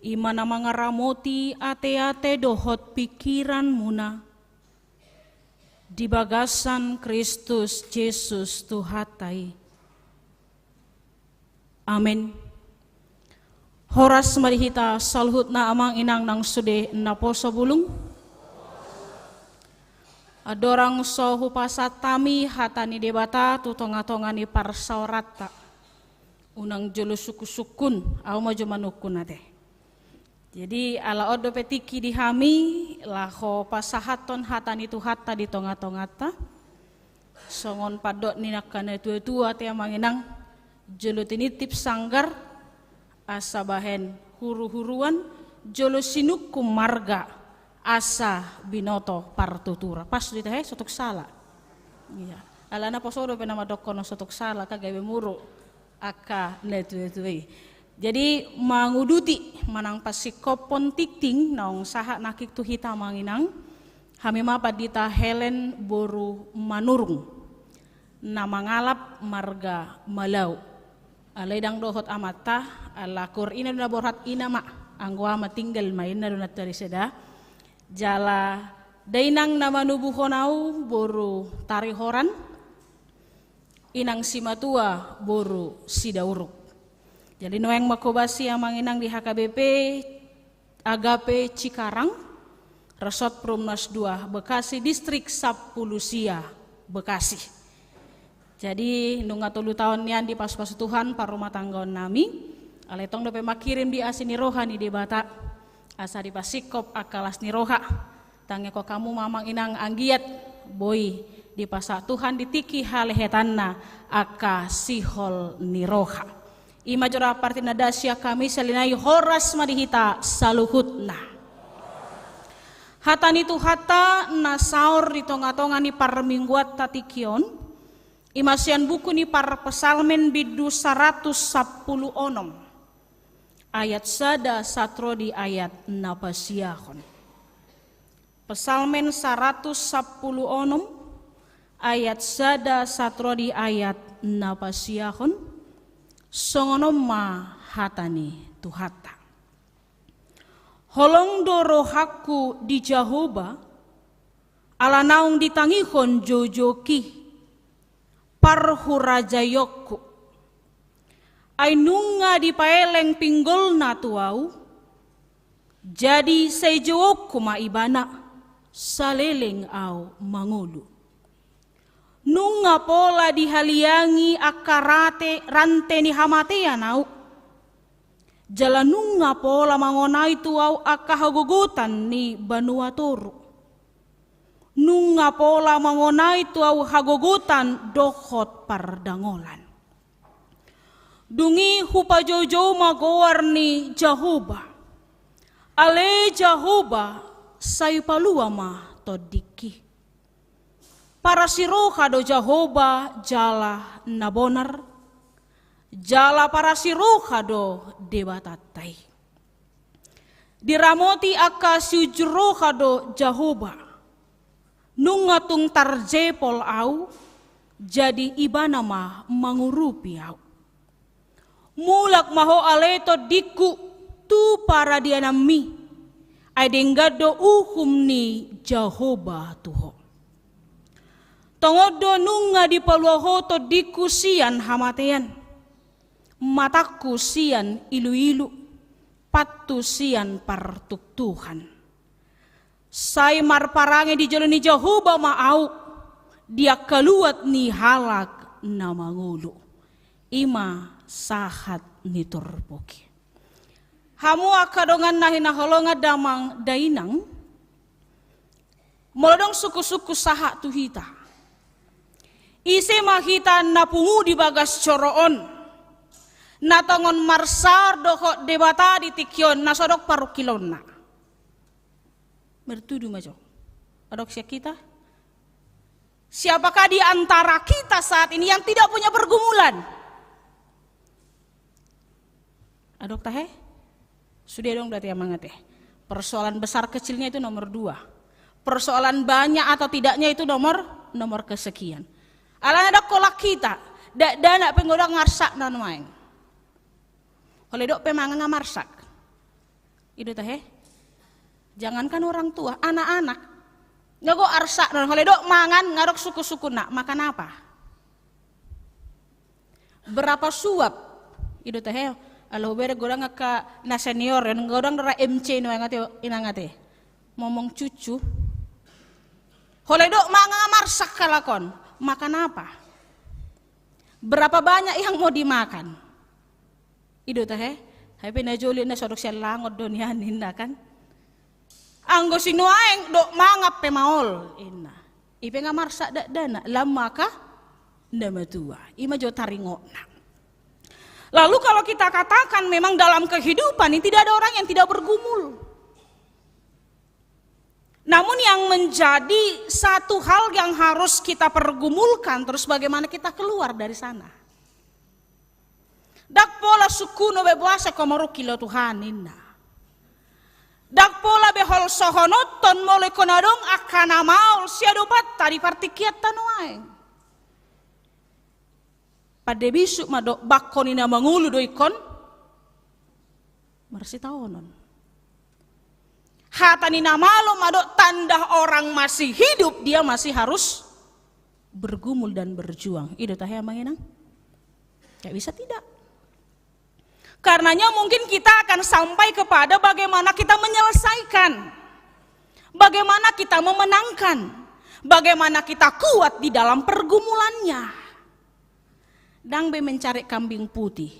Imana mangaramoti ate-ate dohot pikiran muna. Di bagasan Kristus Yesus Tuhatai. Amin. Horas marihita saluhut na amang inang nang sude na poso bulung. Adorang sohu pasatami hatani debata tutonga-tongani parsaorata. Unang jolo suku-sukun au maju manukun ate. Jadi ala odo petiki dihami laho pasahaton hatani tu hatta di tonga-tongata. Songon padot ninakana tua-tua te manginang jolo tinitip sanggar asa bahen huru-huruan jolo sinukum marga asa binoto partutura. Pas di teh sotok sala. Iya. Alana posodo penama dokono sotok sala kagawe muru aka netu-netui. Jadi manguduti manang pasikopon tikting naong saha nakik tu hita manginang hamima padita Helen boru manurung na mangalap marga malau alaidang dohot amata ala ina duna borhat ina ma angwa matinggal main na duna tari seda jala dainang nama nubuhonau boru tarihoran inang simatua boru sidauruk. Jadi noeng makobasi yang manginang di HKBP Agape Cikarang Resort Prumnas 2 Bekasi Distrik Sapulusia Bekasi. Jadi nunga 3 tahun nian di pas-pas Tuhan parumah tanggaon nami aletong dope makirim di asini rohani di bata asa di pasikop akalas ni roha tange ko kamu mamang inang anggiat boy di pasa Tuhan ditiki halehetanna aka sihol ni roha. Ima jora partina dasya kami selinai horas marihita saluhutna. Hatani tu hata nasaur di tonga-tonga ni parmingguat tatikion. Imasian buku ni par pesalmen bidu 110 onom. Ayat sada satro di ayat napasiahon. Pesalmen 110 onom. Ayat sada satro di ayat napasiahon. Songonoma hatani tuhata. Holong doro haku di Jahoba, ala naung ditangihon jojoki, parhurajayokku. Ainunga di paeleng pinggol na tuau, jadi sejawokku maibana, saleleng au mangulu. Nunga pola dihaliangi akarate rante ni hamatea nau. Jala nunga pola mangonai tuau akahagogotan ni banua toru. Nunga pola mangonai tuau hagogotan dohot pardangolan. Dungi hupa jojo magowar ni Jahoba. Ale Jahoba sayupalua ma todiki. Para siroha do Jahoba jala nabonar, jala para siroha do debatatai. Diramoti aka sujroha do Jahoba, nungatung tarjepol au, jadi ibanama mangurupi au. Mulak maho aleto diku tu para dianami, adenggado uhum ni Jahoba tuho. Tongodo nunga di paluahoto dikusian hamatean. Mataku sian ilu-ilu. Patu sian partuktuhan. Say marparange di jolo ni Jahoba maau. Dia keluat ni halak na mangulu. Ima sahat ni turpoki. Hamu akadongan nahina holonga damang dainang. Molodong suku-suku sahat tuhita. Ise mahita napungu di bagas coroon. Natongon marsar dohot debata di tikyon nasodok parukilon na. Bertudu majo. Adok siya kita? Siapakah di antara kita saat ini yang tidak punya pergumulan? Adok tahe? Sudah dong berarti amangat ya. Persoalan besar kecilnya itu nomor 2. Persoalan banyak atau tidaknya itu nomor kesekian. Alana ada kolak kita Dana penggoda ngarsak nan maeng. Oleh dok pemangan ngamarsak. Itu teh. Jangankan orang tua, anak-anak. Nggak kok arsak dan oleh dok mangan ngarok suku-suku nak makan apa? Berapa suap? Itu teh. Alah bere godang ka na senior yang godang ra MC no ngate inangate. Momong cucu. Oleh dok mangan ngamarsak kalakon. Makan apa? Berapa banyak yang mau dimakan? Itu teh. Hape na joli na sodok siya langot donian inna kan. Anggo sinuaeng dok mangap pe maol inna. Ipe ngamarsak dak dana lama ka ndama tua. Ima jo taringona. Lalu kalau kita katakan memang dalam kehidupan ini tidak ada orang yang tidak bergumul. Namun yang menjadi satu hal yang harus kita pergumulkan terus bagaimana kita keluar dari sana. Dak pola suku no bebuasa komoru kilo Tuhan inna. Dak pola behol sohonoton mole konadong akana maul siadopat tadi partikiat tanuaeng. Pada bisuk madok bakon ina mangulu doikon marsi taonon. Hatanina malo madok tanda orang masih hidup dia masih harus bergumul dan berjuang. Itu tah manginang? Gak bisa tidak. Karenanya mungkin kita akan sampai kepada bagaimana kita menyelesaikan, bagaimana kita memenangkan, bagaimana kita kuat di dalam pergumulannya. Dang be mencari kambing putih.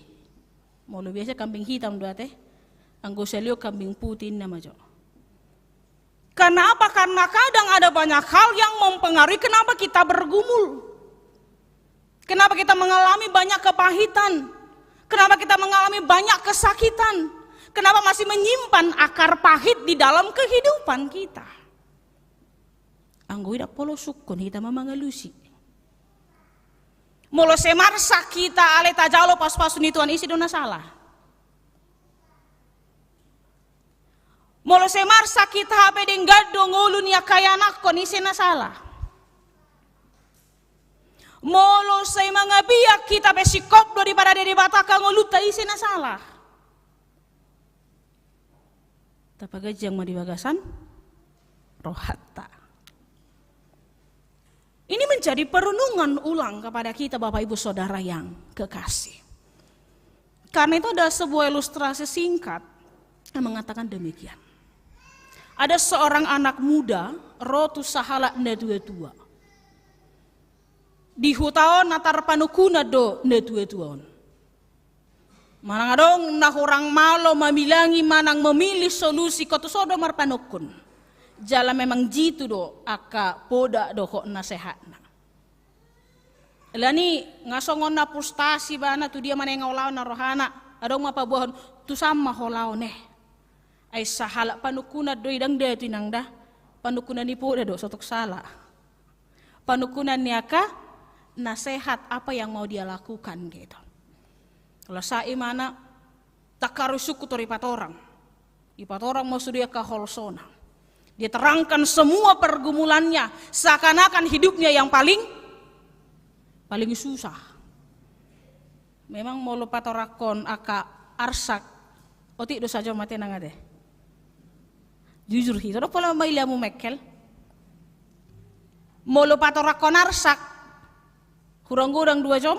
Mau biasa kambing hitam dua teh. Anggo selio kambing putih nama jo. Karena apa? Karena kadang ada banyak hal yang mempengaruhi kenapa kita bergumul. Kenapa kita mengalami banyak kepahitan? Kenapa kita mengalami banyak kesakitan? Kenapa masih menyimpan akar pahit di dalam kehidupan kita? Anggo ida polo sukun kita memangalusi. Molo semarsa kita ale tajalo pas-pasun ituan isi dona salah. Molo semarsa kita hape denggado ngulun ya kaya anak kon isi na salah. Molo say mga biyak kita besikop daripada dari bataka nguluta isi na salah. Tapagajang madibagasan rohatta. Ini menjadi perenungan ulang kepada kita Bapak Ibu Saudara yang kekasih. Karena itu ada sebuah ilustrasi singkat yang mengatakan demikian. Ada seorang anak muda, rotu sahala tua. Di hutaon natar panukuna do tuaon. Manang adong na orang malo mamilangi manang memilih solusi kotu sodo marpanukun. Jala memang jitu do aka poda do kok nasehatna. Elani ngasongon na pustasi bana tu dia mana ngolaw na rohana adong mapabuhon tu sama holaw neh. Ay sahala panukuna do idang de tu nangda panukunan ni poda do sotok sala. Panukunan ni aka nasehat apa yang mau dia lakukan gitu. Kalau sa imana takarusuku tori patorang. Ipatorang mau sudia ka holsona. Dia terangkan semua pergumulannya, seakan-akan hidupnya yang paling susah. Memang mau lupa torakon aka arsak, otik dosa saja mati nangade. Jujur hito, do pola mailamu mekel. Mau lupa torakon arsak, kurang-kurang 2 jam.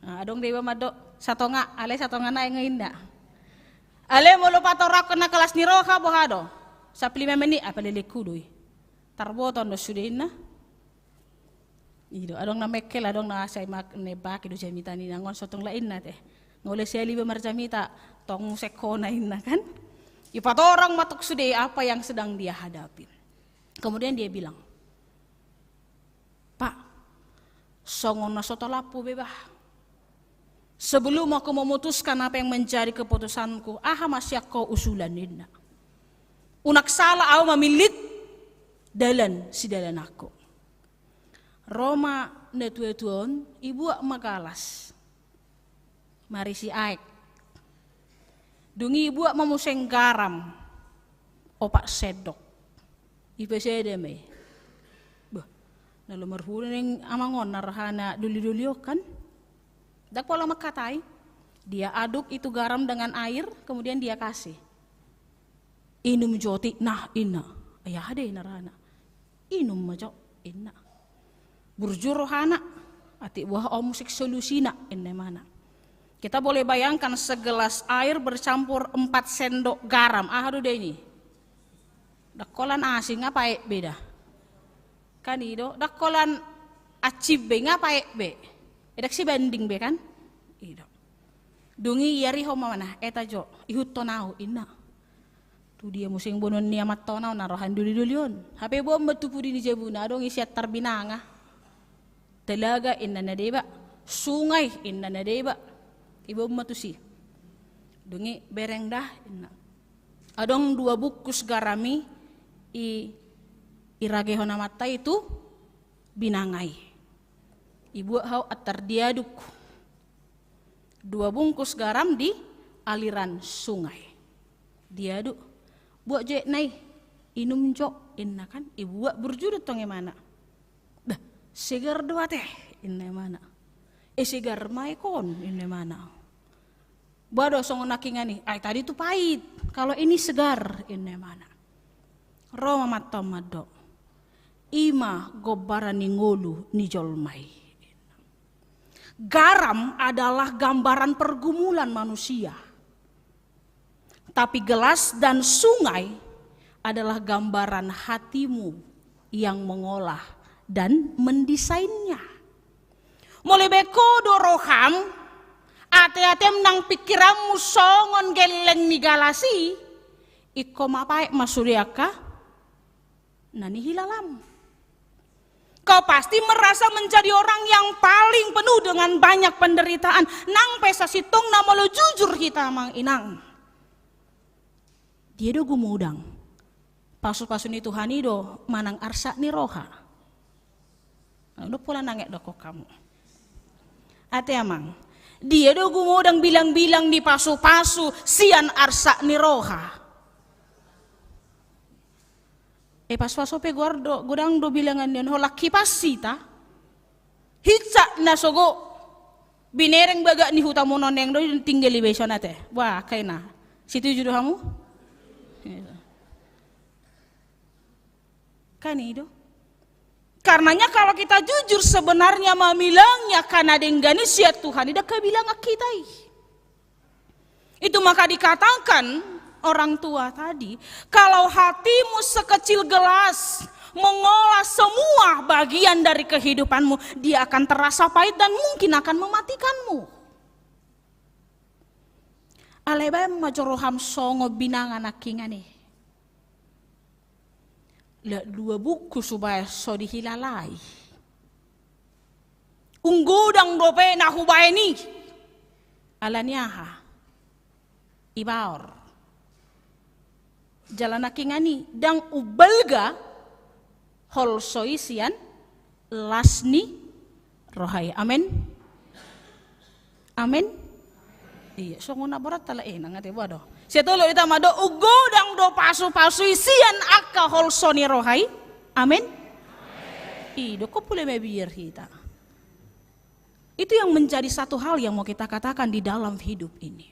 Nah, adong dewa madok satonga, ale satonga na yang indah. Ale mo lupa torak na kelas ni roha bohado. Sa 5 menit apa lele kudoy. Tarboton do sudina. Ido adong na mekel adong na say mak ne baki do jamita ni nangon sotong lain na teh. Ngole seli be marjamita tong sekona inna kan. Ipat orang matuk sude apa yang sedang dia hadapi. Kemudian dia bilang, "Pak, songon na sotolapu bebah. Sebelum aku memutuskan apa yang menjadi keputusanku, masih aku usulan nina. Unak salah aku memilit dalan si dalan aku. Roma netuetuon ibu magalas. Mari si aek. Dungi ibu memuseng garam. Opak sedok. Ipe sedeme. Lalu marhuna ning amangon narahana duli-dulio kan. Dak pola makatai. Dia aduk itu garam dengan air, kemudian dia kasih. Inum joti, nah ina. Ayah deh narahana. Inum majo, ina. Burjur rohana, ati buah musik solusina, ina mana. Kita boleh bayangkan segelas air bercampur 4 sendok garam. Aduh deh ini. Dakolan asing apa beda? Kan itu, dakolan acib be ngapa be? Edak si banding be kan? Itu. Dungi yari homa mana? Eta jo, ihut tonau ina. Tu dia musing bonon niamat tonau narohan duli-dulion. Hape bom betupu di jebuna dong isiat tarbinanga. Telaga inna na deba, sungai inna na deba. Ibu matusi. Dungi bereng dah inna. Adong 2 bukus garami irage hona mata itu binangai. Ibu hau atar diaduk 2 bungkus garam di aliran sungai. Diaduk. Buat je nai inum jok inna kan ibu buat berjudut tong mana. Dah segar dua teh inna mana. Segar mai kon inna mana. Bado song nakingani. Ay tadi tu pahit. Kalau ini segar inna mana. Roma matomado. Ima gobaran ningolu ni jolmai. Garam adalah gambaran pergumulan manusia. Tapi gelas dan sungai adalah gambaran hatimu yang mengolah dan mendesainnya. Mulai beko doroham, ate-atem nang pikiranmu songon geleng migalasi, iko mapaek masuriaka, nani hilalam. Kau pasti merasa menjadi orang yang paling penuh dengan banyak penderitaan. Nang pesa situng nama lo jujur kita mang inang. Dia do gumudang. Pasu-pasu ni Tuhan do manang arsa ni roha. Ano pula nangek doko kamu. Ate amang. Dia do gumudang bilang-bilang di pasu-pasu sian arsa ni roha. Pas-paso pe guardo godang do bilangan niyan ho laki pasita. Hitsa na sogo. Binereng baga ni hutamu noneng do tinggal di beso nate. Wah kaina. Situ judo kamu? Kan itu. Karenanya kalau kita jujur sebenarnya memilangnya karena denggani siat Tuhan tidak kebilang kita. Itu maka dikatakan orang tua tadi, kalau hatimu sekecil gelas mengolah semua bagian dari kehidupanmu, dia akan terasa pahit dan mungkin akan mematikanmu. Aleba majoroham songo binangan akingane. Lihat 2 buku supaya so dihilalai. Unggudang dope na hubay ni. Alaniaha. Ibaor. Jalan akingani dang ubelga hol soisian lasni rohai. Amin. Amin. Iya, so nguna berat tala nangate bodo. Setulo ita mado ugodang do pasu-pasu isian akka hol soni rohai. Amin. Ido ko pule mebir kita. Itu yang menjadi satu hal yang mau kita katakan di dalam hidup ini.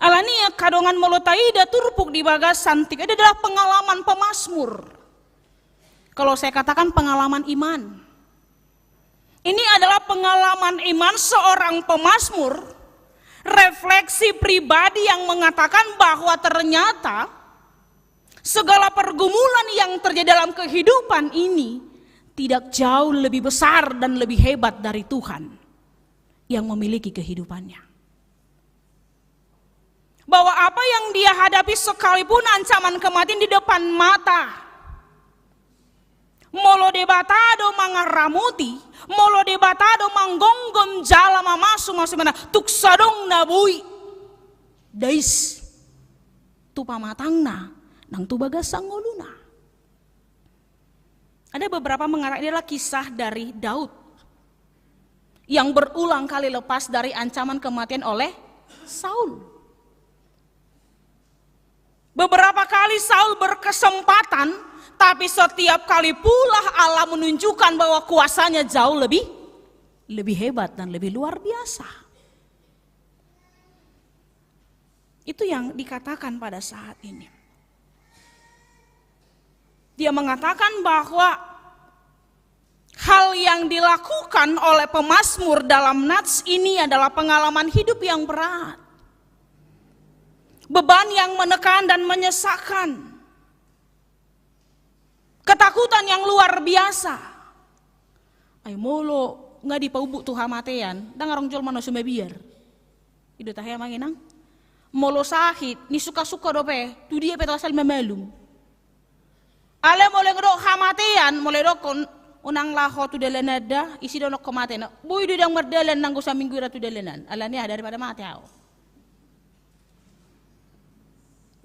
Alania kadongan molotaida turpuk di bagasan tik itu adalah pengalaman pemasmur. Kalau saya katakan pengalaman iman. Ini adalah pengalaman iman seorang pemasmur, refleksi pribadi yang mengatakan bahwa ternyata segala pergumulan yang terjadi dalam kehidupan ini tidak jauh lebih besar dan lebih hebat dari Tuhan yang memiliki kehidupannya. Bahwa apa yang dia hadapi sekalipun ancaman kematian di depan mata, molo debatado mangaramuti, molo debatado manggonggom jala mamasu mana tuksadong nabui, dais tu pamatangna nang tu bagasang ngoluna. Ada beberapa mengarang, ini adalah kisah dari Daud yang berulang kali lepas dari ancaman kematian oleh Saul. Beberapa kali Saul berkesempatan tapi setiap kali pula Allah menunjukkan bahwa kuasanya jauh lebih hebat dan lebih luar biasa. Itu yang dikatakan pada saat ini. Dia mengatakan bahwa hal yang dilakukan oleh pemazmur dalam nats ini adalah pengalaman hidup yang berat. Beban yang menekan dan menyesakkan. Ketakutan yang luar biasa. Ay molo nga di paubuk tuh hamatean, dan ngarong jol mano sumebiar. Ido tahe manginang. Molo sahit, ni suka-suka dope, tu dia petasal memelum. Ale mole ngedok hamatean, mole dokon unang laho tu delenada, isi donok kematen. Boy do dang merdelen nanggo sa minggu ra tu delenan. Alania daripada mati ao.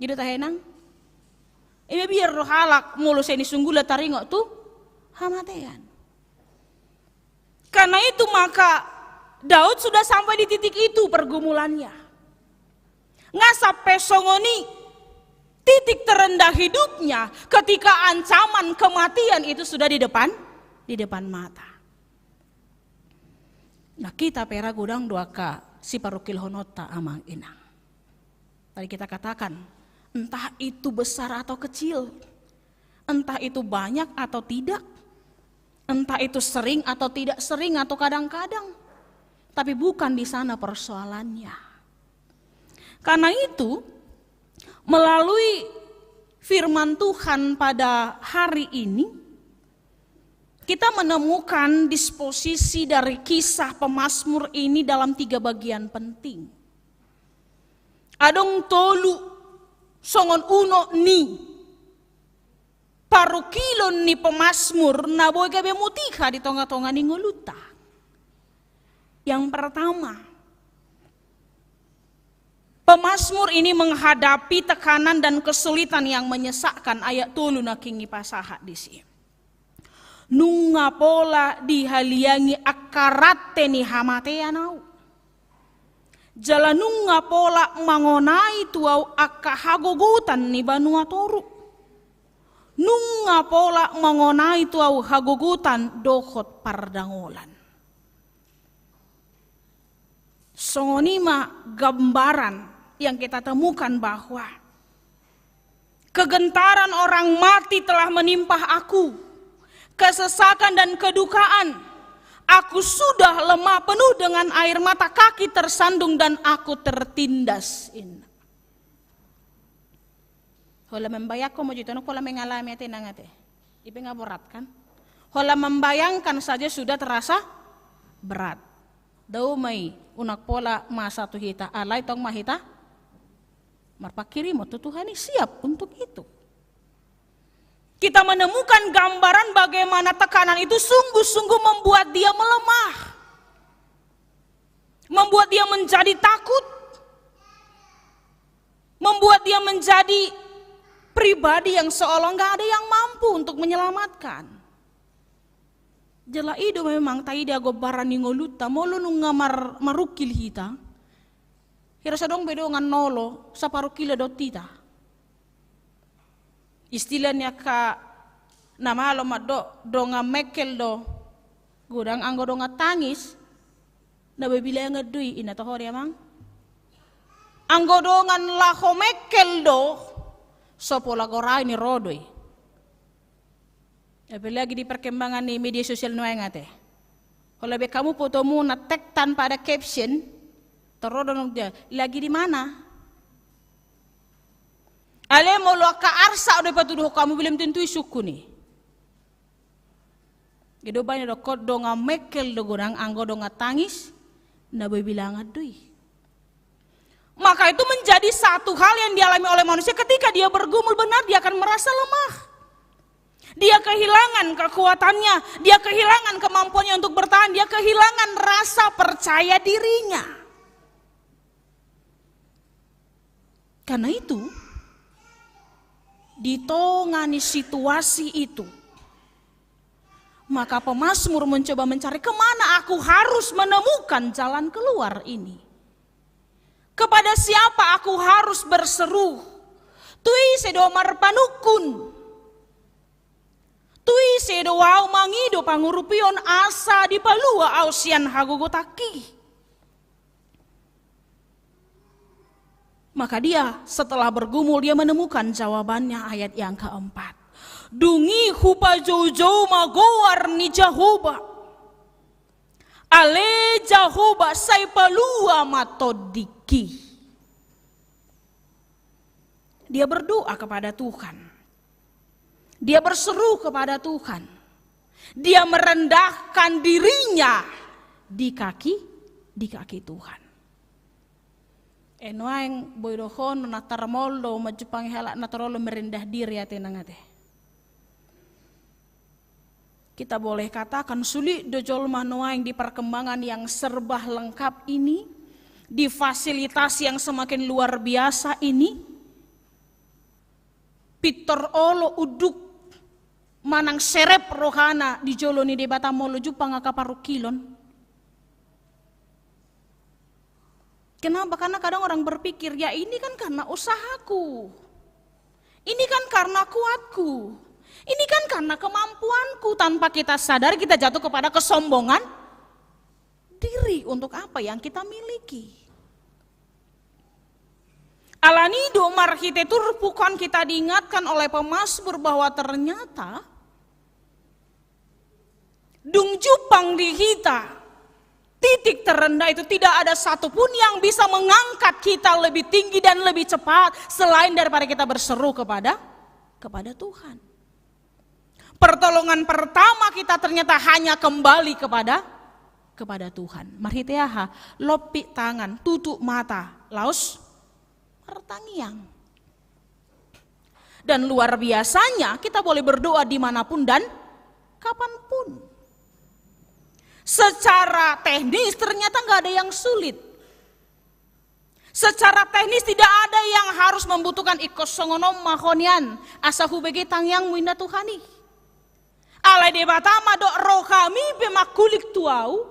Ido tahe nang. Ibe biar roh halak molo seni sunggula taringo tu hamatean. Karena itu maka Daud sudah sampai di titik itu pergumulannya. Ngasap pesongoni titik terendah hidupnya ketika ancaman kematian itu sudah di depan mata. Nah kita pera gudang doaka si parukil honota amang inang. Tadi kita katakan entah itu besar atau kecil, entah itu banyak atau tidak, entah itu sering atau tidak sering atau kadang-kadang, tapi bukan di sana persoalannya. Karena itu, melalui firman Tuhan pada hari ini, kita menemukan disposisi dari kisah pemazmur ini dalam 3 bagian penting. Adong tolu songon uno ni parukilon ni pemazmur na boy gabe mutika di tonga-tonga ni nguluta. Yang pertama, pemazmur ini menghadapi tekanan dan kesulitan yang menyesakkan. Ayat 3 na kingi pasaha di sini. Nunga pola dihaliangi akarate ni hamateanau. Jalanunga pola mangonai tuau akahagogutan ni banua toru. Nunga pola mangonai tuau hagogutan dohot pardangolan. Songonima gambaran yang kita temukan bahwa kegentaran orang mati telah menimpa aku, kesesakan dan kedukaan. Aku sudah lemah penuh dengan air mata, kaki tersandung dan aku tertindas. Hola membayangkan mo jito no pola mengalami ate nangate. Ipe nga berat kan? Hola membayangkan saja sudah terasa berat. Daw may unak pola masa tu hita alay tong mahita marpakiri mo tutuhani siap untuk itu. Kita menemukan gambaran bagaimana tekanan itu sungguh-sungguh membuat dia melemah. Membuat dia menjadi takut. Membuat dia menjadi pribadi yang seolah nggak ada yang mampu untuk menyelamatkan. Jela ido memang taida gobaran ni ngoluta molo nung ngamar marukil hita. Hira sadong bedo ngan nolo sa parukila dotita. Istilahnya ka nama lo maddo donga mekel do gudang anggo donga tangis na bebila nga dui ina to hori amang anggo dongan laho mekel do sopo lagorai ni rodoi. Apalagi di perkembangan di media sosial no ngate. Kalau be kamu fotomu na tag tanpa ada caption, terodong dia lagi di mana? Ale mo lo ka arsa do patuduh kamu belum tentu isuku ni. Gedo banyak do kod do nga mekel do gorang anggo do nga tangis na bilang adui. Maka itu menjadi satu hal yang dialami oleh manusia ketika dia bergumul benar, dia akan merasa lemah. Dia kehilangan kekuatannya, dia kehilangan kemampuannya untuk bertahan, dia kehilangan rasa percaya dirinya. Karena itu, ditongani situasi itu, maka pemazmur mencoba mencari kemana aku harus menemukan jalan keluar ini. Kepada siapa aku harus berseru? Tui sedomar panukun. Tui sedo wau mangido pangurupion asa di palua ausian hagogotaki. Maka dia setelah bergumul dia menemukan jawabannya ayat yang keempat. Dungi hupa jojo magowar ni Jahoba. Ale Jahoba sai palua matodiki. Dia berdoa kepada Tuhan. Dia berseru kepada Tuhan. Dia merendahkan dirinya di kaki Tuhan. Enoang boydohon natarmoldo majupang helak natarolo merendah diri ate nangate. Kita boleh katakan sulit dojol manoang di perkembangan yang serba lengkap ini, di fasilitas yang semakin luar biasa ini, Pitor olo uduk manang serep rohana di joloni di batamolo jupang akaparukilon. Kenapa? Karena kadang orang berpikir, ya ini kan karena usahaku. Ini kan karena kuatku. Ini kan karena kemampuanku. Tanpa kita sadar kita jatuh kepada kesombongan diri untuk apa yang kita miliki. Alanido marhitetur bukan kita diingatkan oleh pemazmur bahwa ternyata dung jupang di kita. Titik terendah itu tidak ada satupun yang bisa mengangkat kita lebih tinggi dan lebih cepat selain daripada kita berseru kepada Tuhan. Pertolongan pertama kita ternyata hanya kembali kepada Tuhan. Marhiteaha, lopi tangan, tutup mata, laos pertangiang. Dan luar biasanya kita boleh berdoa dimanapun dan kapanpun. Secara teknis ternyata nggak ada yang sulit. Secara teknis tidak ada yang harus membutuhkan ikosongonom mahonian asahu bege tangyang muinda Tuhani. Alai debatama dok roh kami pe makulik tuau,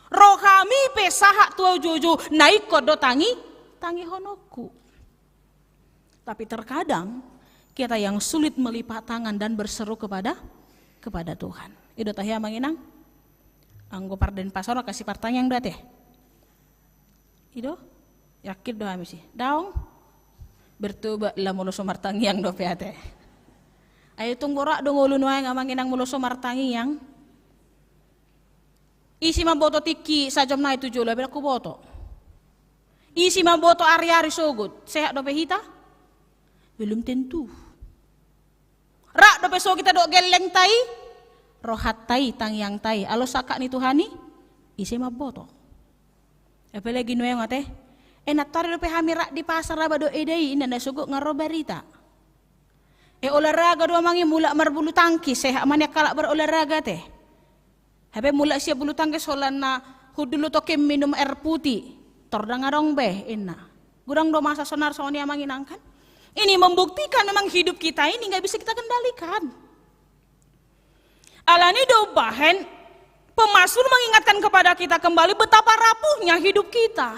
roh kami pe sahak tuau jojo naik kodo tangi honoku. Tapi terkadang kita yang sulit melipat tangan dan berseru kepada Tuhan. Ido tahya manginang. Anggo parden pasoro kasih pertanyaan dah teh. Ido, yakin doa misi. Daung bertobat lah muluso martangiang do peate. Ayo tunggu rak dong ulun wae ngamangin ang muluso martangiang. Isi maboto tiki sajam na itu jolo aku boto. Isi maboto ari-ari sogut. Sehat do pehita? Belum tentu. Rak do peso kita do geleng tai. Rohat tai tangyang tai alo saka ni Tuhani isi maboto. Apalagi no yang ate enak tari do hamira di pasar labado edai inanda sugo ngaro barita. Olahraga do mangi mula marbulu tangkis sehat mania kalak berolahraga teh. Habe mula siap bulu tangkis holan na hudulu toke minum air putih tordang ngarong beh inna. Gurang do masa sonar sonia manginangkan. Ini membuktikan memang hidup kita ini nggak bisa kita kendalikan. Alani do bahen pemazmur mengingatkan kepada kita kembali betapa rapuhnya hidup kita.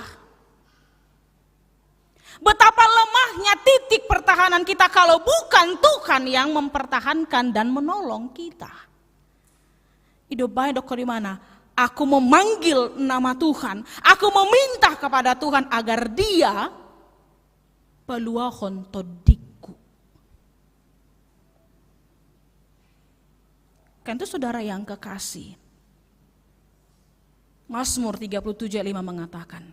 Betapa lemahnya titik pertahanan kita kalau bukan Tuhan yang mempertahankan dan menolong kita. Hidup bahen do di mana? Aku memanggil nama Tuhan, aku meminta kepada Tuhan agar Dia peluahon todiku. Kan itu saudara yang kekasih. Mazmur 37:5 mengatakan,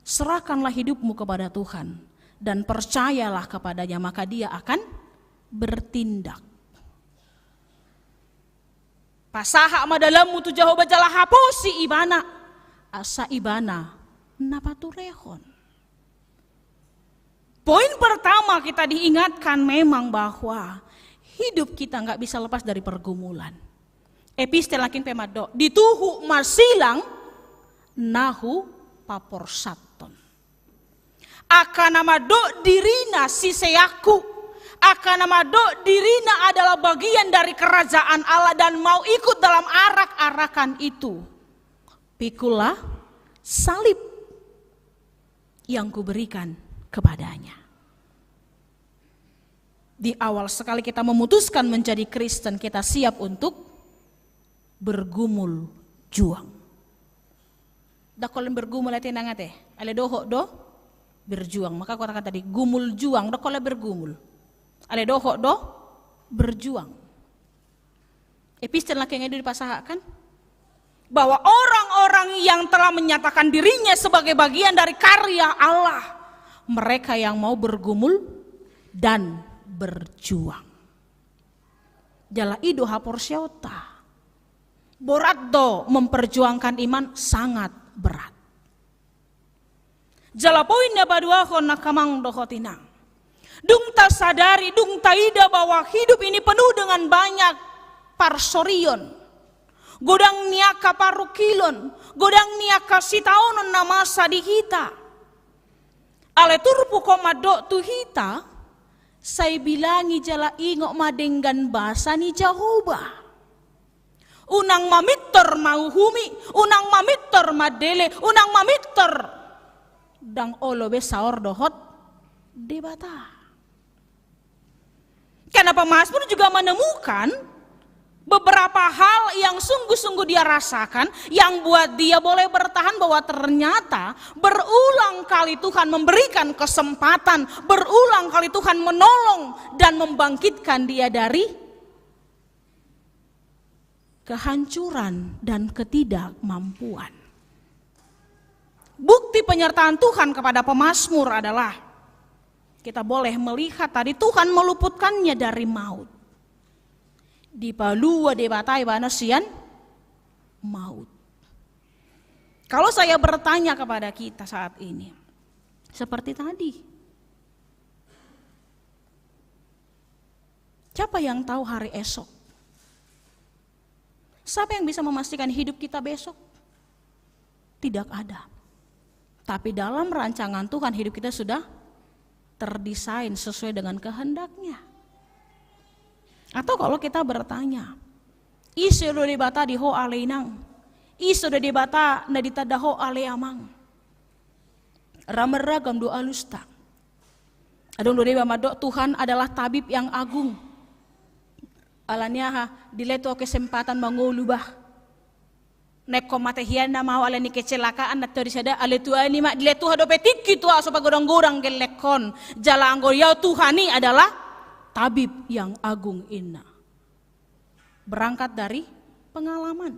serahkanlah hidupmu kepada Tuhan dan percayalah kepadanya maka Dia akan bertindak. Pasaha madalamu tu Jahoba jala haposi ibana asa ibana napaturehon. Poin pertama kita diingatkan memang bahwa hidup kita nggak bisa lepas dari pergumulan. Epistelakin pemado dituhu masilang nahu paporsaton. Akan nama do dirina siseyaku. Akan nama do dirina adalah bagian dari kerajaan Allah dan mau ikut dalam arak-arakan itu. Pikulah salib yang kuberikan kepadanya. Di awal sekali kita memutuskan menjadi Kristen, kita siap untuk bergumul juang. Dah kalau bergumul itu nangat ale doho do berjuang. Maka aku katakan tadi gumul juang, dah kalau bergumul. Ale doho do berjuang. Epistel laki yang itu dipasahakan bahwa orang-orang yang telah menyatakan dirinya sebagai bagian dari karya Allah, mereka yang mau bergumul dan berjuang. Jala ido hapor syauta. Berat do memperjuangkan iman, sangat berat. Jala poin na badua na kamang dohotinang. Dung ta sadari, dung ta ida bahwa hidup ini penuh dengan banyak parsorion. Godang niaka parukilon, godang niaka sitaonon na masa di hita. Ale turpu komado tu hita, saya bilangi jala ingok madenggan basa ni Jehovah. Unang mamitor mauhumi, unang mamitor madele, unang mamitor dang olobe saor dohot debata. Kenapa Mazmur juga menemukan beberapa hal yang sungguh-sungguh dia rasakan yang buat dia boleh bertahan, bahwa ternyata berulang kali Tuhan memberikan kesempatan, berulang kali Tuhan menolong dan membangkitkan dia dari kehancuran dan ketidakmampuan. Bukti penyertaan Tuhan kepada pemazmur adalah kita boleh melihat tadi Tuhan meluputkannya dari maut. Di palua debatai banasian maut. Kalau saya bertanya kepada kita saat ini, seperti tadi, siapa yang tahu hari esok? Siapa yang bisa memastikan hidup kita besok? Tidak ada. Tapi dalam rancangan Tuhan hidup kita sudah terdesain sesuai dengan kehendaknya. Atau kalau kita bertanya, iso do debata di ho aleinang, iso do debata na ditadaho ale amang. Rameragam do alusta. Adong do deba madok Tuhan adalah tabib yang agung. Alanya dileto kesempatan mangulubah. Neko matehian na mau alani kecelakaan na terisada ale tuani mak dileto hado petik gitu aso pagodang-godang gelekon. Jala anggo yau Tuhani adalah tabib yang agung inna. Berangkat dari pengalaman.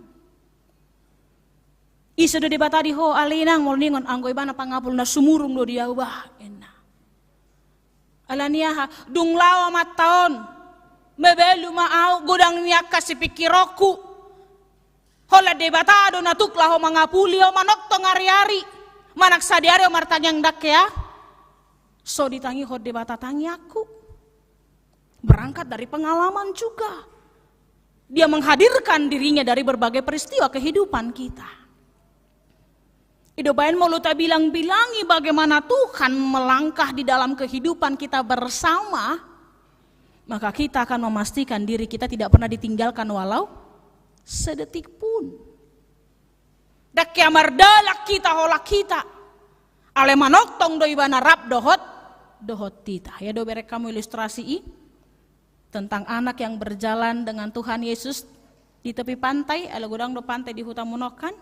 Isu do debata di ho alinang molningon anggo ibana pangapul na sumurung do dia ubah inna. Alania dung lawa mataon mebelu maau godang niak kasih pikiroku. Hola debata do natuklah ho mangapuli ho manok tong ari-ari. Manak sadiari ho martanyang dak ya. So ditangi ho debata tangi aku. Berangkat dari pengalaman juga. Dia menghadirkan dirinya dari berbagai peristiwa kehidupan kita. Idobain mau luta bilang-bilangi bagaimana Tuhan melangkah di dalam kehidupan kita bersama, maka kita akan memastikan diri kita tidak pernah ditinggalkan walau sedetik pun. Dak kiamardalak kita holak kita. Ale manoktong do ibana rap dohot tita. Ya do berek kamu ilustrasi tentang anak yang berjalan dengan Tuhan Yesus di tepi pantai, ala godang do pantai di hutan Munokan.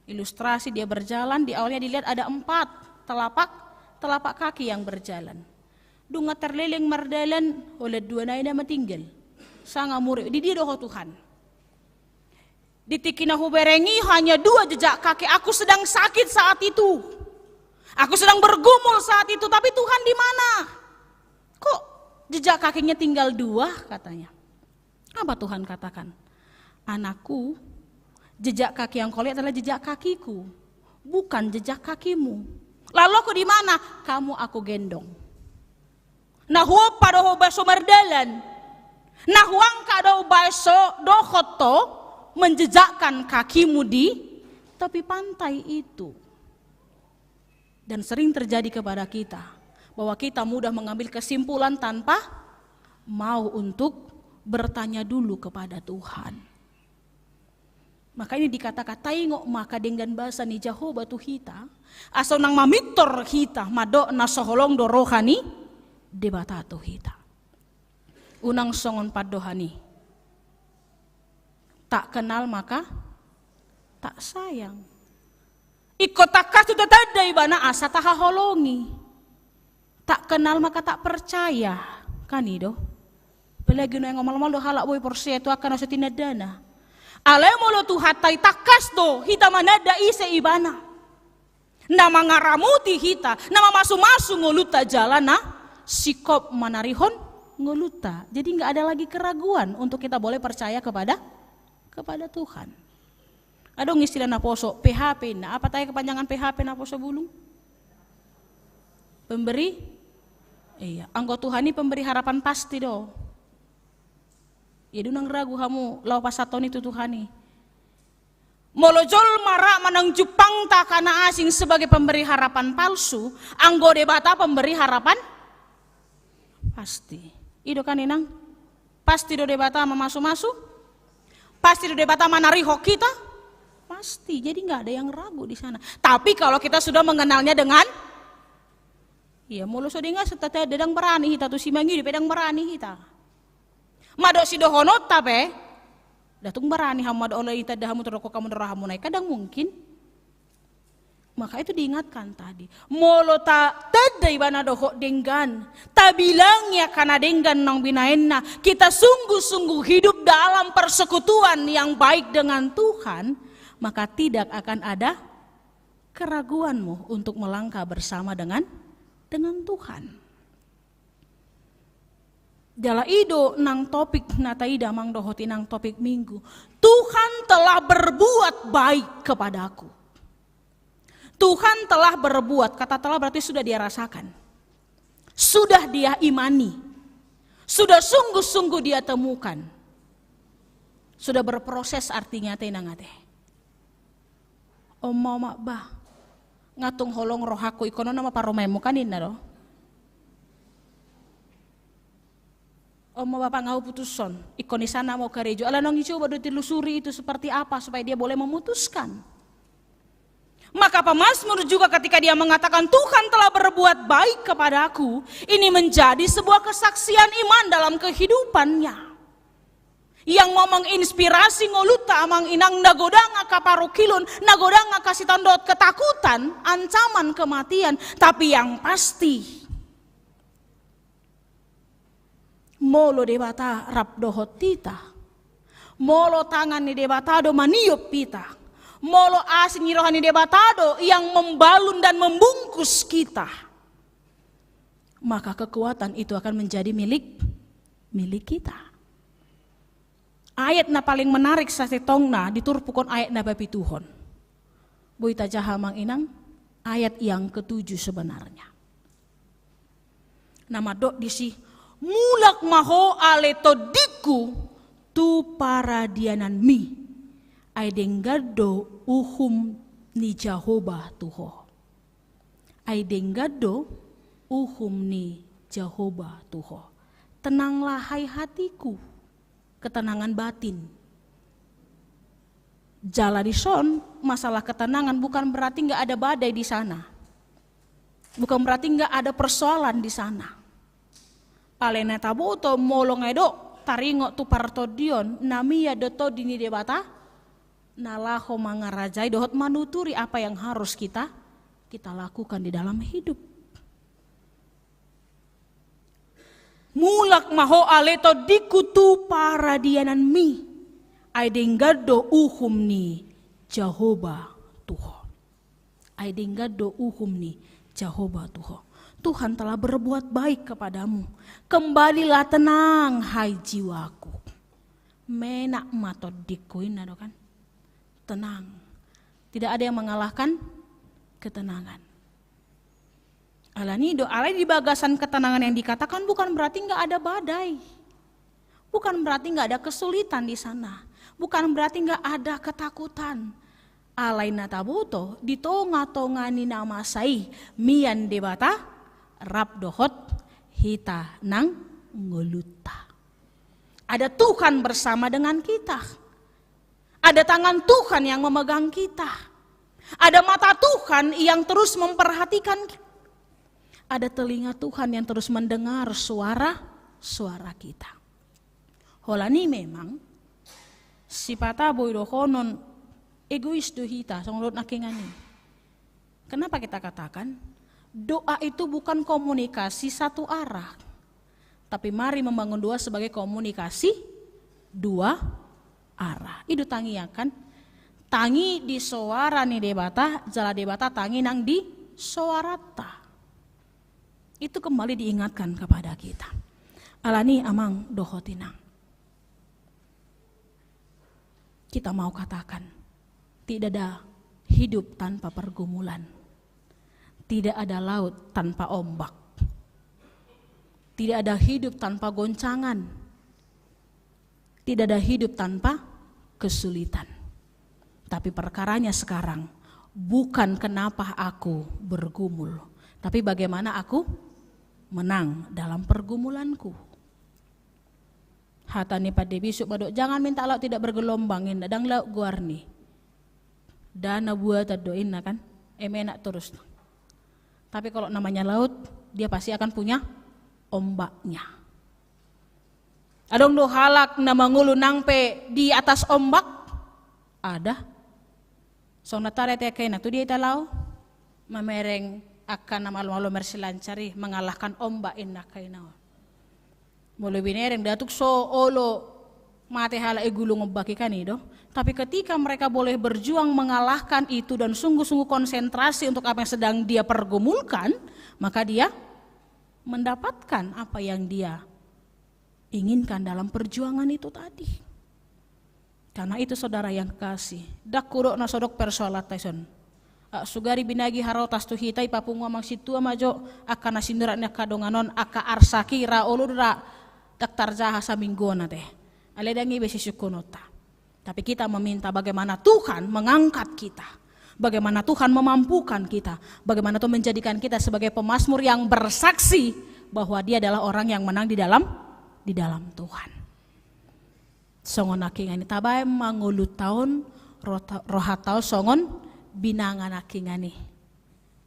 Ilustrasi dia berjalan, di awalnya dilihat ada 4 telapak kaki yang berjalan. Dunga terleleng mardalan oleh 2 naina matinggal. Sanga muri di dia doho Tuhan. Ditikina huberengi hanya 2 jejak kaki. Aku sedang sakit saat itu. Aku sedang bergumul saat itu, tapi Tuhan di mana? Kok jejak kakinya tinggal 2 katanya. Apa Tuhan katakan? Anakku, jejak kaki yang kau lihat adalah jejak kakiku, bukan jejak kakimu. Lalu aku di mana? Kamu aku gendong. Nah huwa padoho baso mardalan. Nah huang kado baso dohoto menjejakkan kakimu di tepi pantai itu. Dan sering terjadi kepada kita bahwa kita mudah mengambil kesimpulan tanpa mau untuk bertanya dulu kepada Tuhan. Maka ini dikatakan taingok maka dengan bahasa ni Jehovah tu hita aso nang mamitor hita madok na soholong do rohani debata tu hita. Unang songon padohani. Tak kenal maka tak sayang. Iko takas tu tatada ibana asa tahaholongi. Tak kenal maka tak percaya. Kan itu? Pelagi no yang ngomong-ngomong do halak boy porsi itu akan asa tinadana. Alay mo lo tu hatai takas do hita manada ise ibana. Nama ngaramuti hita, nama masu-masu ngoluta jalan na sikop manarihon ngoluta. Jadi nggak ada lagi keraguan untuk kita boleh percaya kepada Tuhan. Ada istilah naposo PHP. Nah, apa tanya kepanjangan PHP naposo bulung? Pemberi, iya. Anggo Tuhan ini pemberi harapan pasti do. Ya dunang ragu kamu lau pasaton itu Tuhani. Molojol marak manang Jepang tak kana asing sebagai pemberi harapan palsu, anggo debata pemberi harapan pasti. Ido kan inang? Pasti do debata masu-masu? Pasti do debata manariho kita? Pasti. Jadi nggak ada yang ragu di sana. Tapi kalau kita sudah mengenalnya dengan iya, mulu sodinga setata dedang berani kita tuh si mangi di pedang berani kita. Madok si dohonot tape, datung berani hamad oleh ita dahamu teroko kamu derahamu naik kadang mungkin. Maka itu diingatkan tadi. Molo ta tadai bana doho denggan, ta bilangnya karena denggan nong binaenna. Kita sungguh-sungguh hidup dalam persekutuan yang baik dengan Tuhan, maka tidak akan ada keraguanmu untuk melangkah bersama dengan Tuhan. Jala ido nang topik nataida mang dohoti nang topik minggu. Tuhan telah berbuat baik kepadaku. Tuhan telah berbuat, kata telah berarti sudah dia rasakan. Sudah dia imani. Sudah sungguh-sungguh dia temukan. Sudah berproses artinya tenang ate. Omma mak bah. Ngatung holong rohaku ikono nama paromemu kanin na do. Oma bapak ngau putuson, ikon di sana mau gereja. Ala nong coba ditelusuri itu seperti apa supaya dia boleh memutuskan. Maka pemazmur juga ketika dia mengatakan Tuhan telah berbuat baik kepadaku, ini menjadi sebuah kesaksian iman dalam kehidupannya. Yang mau menginspirasi ngoluta amang inang nagodanga kaparukilun, nagodanga kasih tandot ketakutan, ancaman kematian, tapi yang pasti molo debata rap dohot tita, molo tangan ni debatado maniop pita, molo asing rohani debatado yang membalun dan membungkus kita, maka kekuatan itu akan menjadi milik kita. Ayat na paling menarik sa setongna diturpukon ayat na babi Tuhon. Buita jahamang inang ayat yang ke-7 sebenarnya. Nama dok disi mulak maho aletodiku tu paradianan mi aidengado uhum ni Jehovah Tuho. Aidengado uhum ni Jehovah Tuho. Tenanglah hai hatiku, ketenangan batin. Jaladison, masalah ketenangan bukan berarti nggak ada badai di sana. Bukan berarti nggak ada persoalan di sana. Alena taboto molong edo taringo tu partodion namia doto dini debata nalaho mangarajai dohot manuturi apa yang harus kita lakukan di dalam hidup. Mulak maho aleto dikutu paradianan mi aidengado uhumni Jehovah Tuho. Aidengado uhumni Jehovah Tuho. Tuhan telah berbuat baik kepadamu. Kembalilah tenang hai jiwaku. Menak matod dikuin ada kan? Tenang. Tidak ada yang mengalahkan ketenangan. Alani doa di bagasan ketenangan yang dikatakan bukan berarti nggak ada badai. Bukan berarti nggak ada kesulitan di sana. Bukan berarti nggak ada ketakutan. Alaina tabuto ditonga-tongani nama sai mian debata rap dohot hita nang ngoluta. Ada Tuhan bersama dengan kita. Ada tangan Tuhan yang memegang kita. Ada mata Tuhan yang terus memperhatikan kita. Ada telinga Tuhan yang terus mendengar suara kita. Holani memang si pata boy do konon egois do hita songlot nakingani. Kenapa kita katakan doa itu bukan komunikasi satu arah, tapi mari membangun doa sebagai komunikasi dua arah. Itu tangi ya kan? Tangi di suara nih debata, jala debata tangi nang di suarata. Itu kembali diingatkan kepada kita. Alani amang dohotinang. Kita mau katakan, tidak ada hidup tanpa pergumulan. Tidak ada laut tanpa ombak. Tidak ada hidup tanpa goncangan. Tidak ada hidup tanpa kesulitan. Tapi perkaranya sekarang, bukan kenapa aku bergumul, tapi bagaimana aku menang dalam pergumulanku. Hatani pada besok badok jangan minta laut tidak bergelombangin dadang laut guarni. Dana buat doin kan enak terus. Tapi kalau namanya laut dia pasti akan punya ombaknya. Adong do halak nama ngulu nangpe di atas ombak ada. So natare te kaina tu dia talau mamereng akan nama malu mersilancari mengalahkan ombak inna kaina. Mulai binereng datuk so olo mate hala egulung ngebaki kan itu. Tapi ketika mereka boleh berjuang mengalahkan itu dan sungguh-sungguh konsentrasi untuk apa yang sedang dia pergumulkan, maka dia mendapatkan apa yang dia inginkan dalam perjuangan itu tadi. Karena itu saudara yang kekasih, dak kurok na sodok persoalat taison. Sugari binagi harotas tu hitai papungwa mangsitua majo akan nasinduratnya kadonganon aka arsaki ra oludra daktar jaha sa minggona teh. Aledangi besi syukunota. Tapi kita meminta bagaimana Tuhan mengangkat kita. Bagaimana Tuhan memampukan kita. Bagaimana Tuhan menjadikan kita sebagai pemazmur yang bersaksi bahwa dia adalah orang yang menang di dalam Tuhan. Songon akingani tabay mangulut tahun rohatau songon binangan akingani.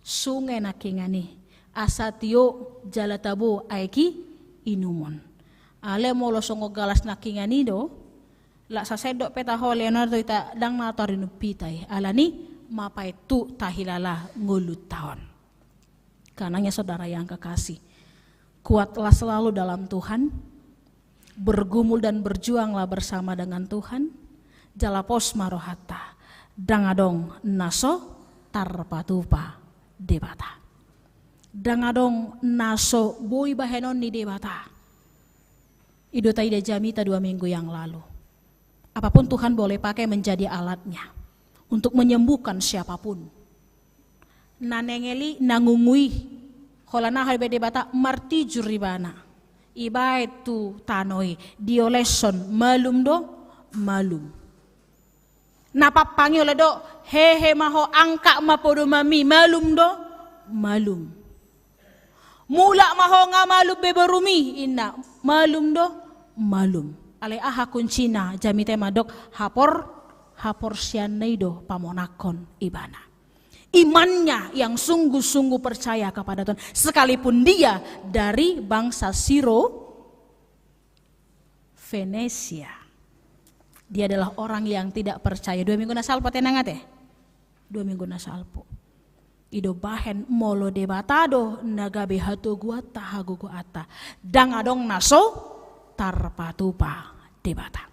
Sungai nakingani. Asatio jalatabu aiki inumon. Ale molo songo galas nakingani do la sasedok peta ho Leonardo ita dang na torinu pitai alani mapai tu tahilala ngulut tahun. Karenanya saudara yang kekasih, kuatlah selalu dalam Tuhan, bergumul dan berjuanglah bersama dengan Tuhan. Jalapos marohata dangadong naso tarpatupa debata. Dangadong naso boy bahenon ni debata. Ido taida jamita 2 minggu yang lalu. Apapun Tuhan boleh pakai menjadi alatnya untuk menyembuhkan siapapun. Nanengeli nangungui holana halbede bata marti juribana. Ibai tu tanoi dioleson malum do malum. Napa panggil do hehe maho angka mapodo mami malum do malum. Mula maho ngamalum beberumi inna malum do malum. Ale aha kuncina jamite madok hapor sianaido pamonakon ibana. Imannya yang sungguh-sungguh percaya kepada Tuhan, sekalipun dia dari bangsa Venesia. Dia adalah orang yang tidak percaya. 2 minggu nasalpo tenangat 2 minggu nasalpo. Ido bahen molo debatado nagabe hatu guata hagu guata. Dang adong naso tarpatupa debata.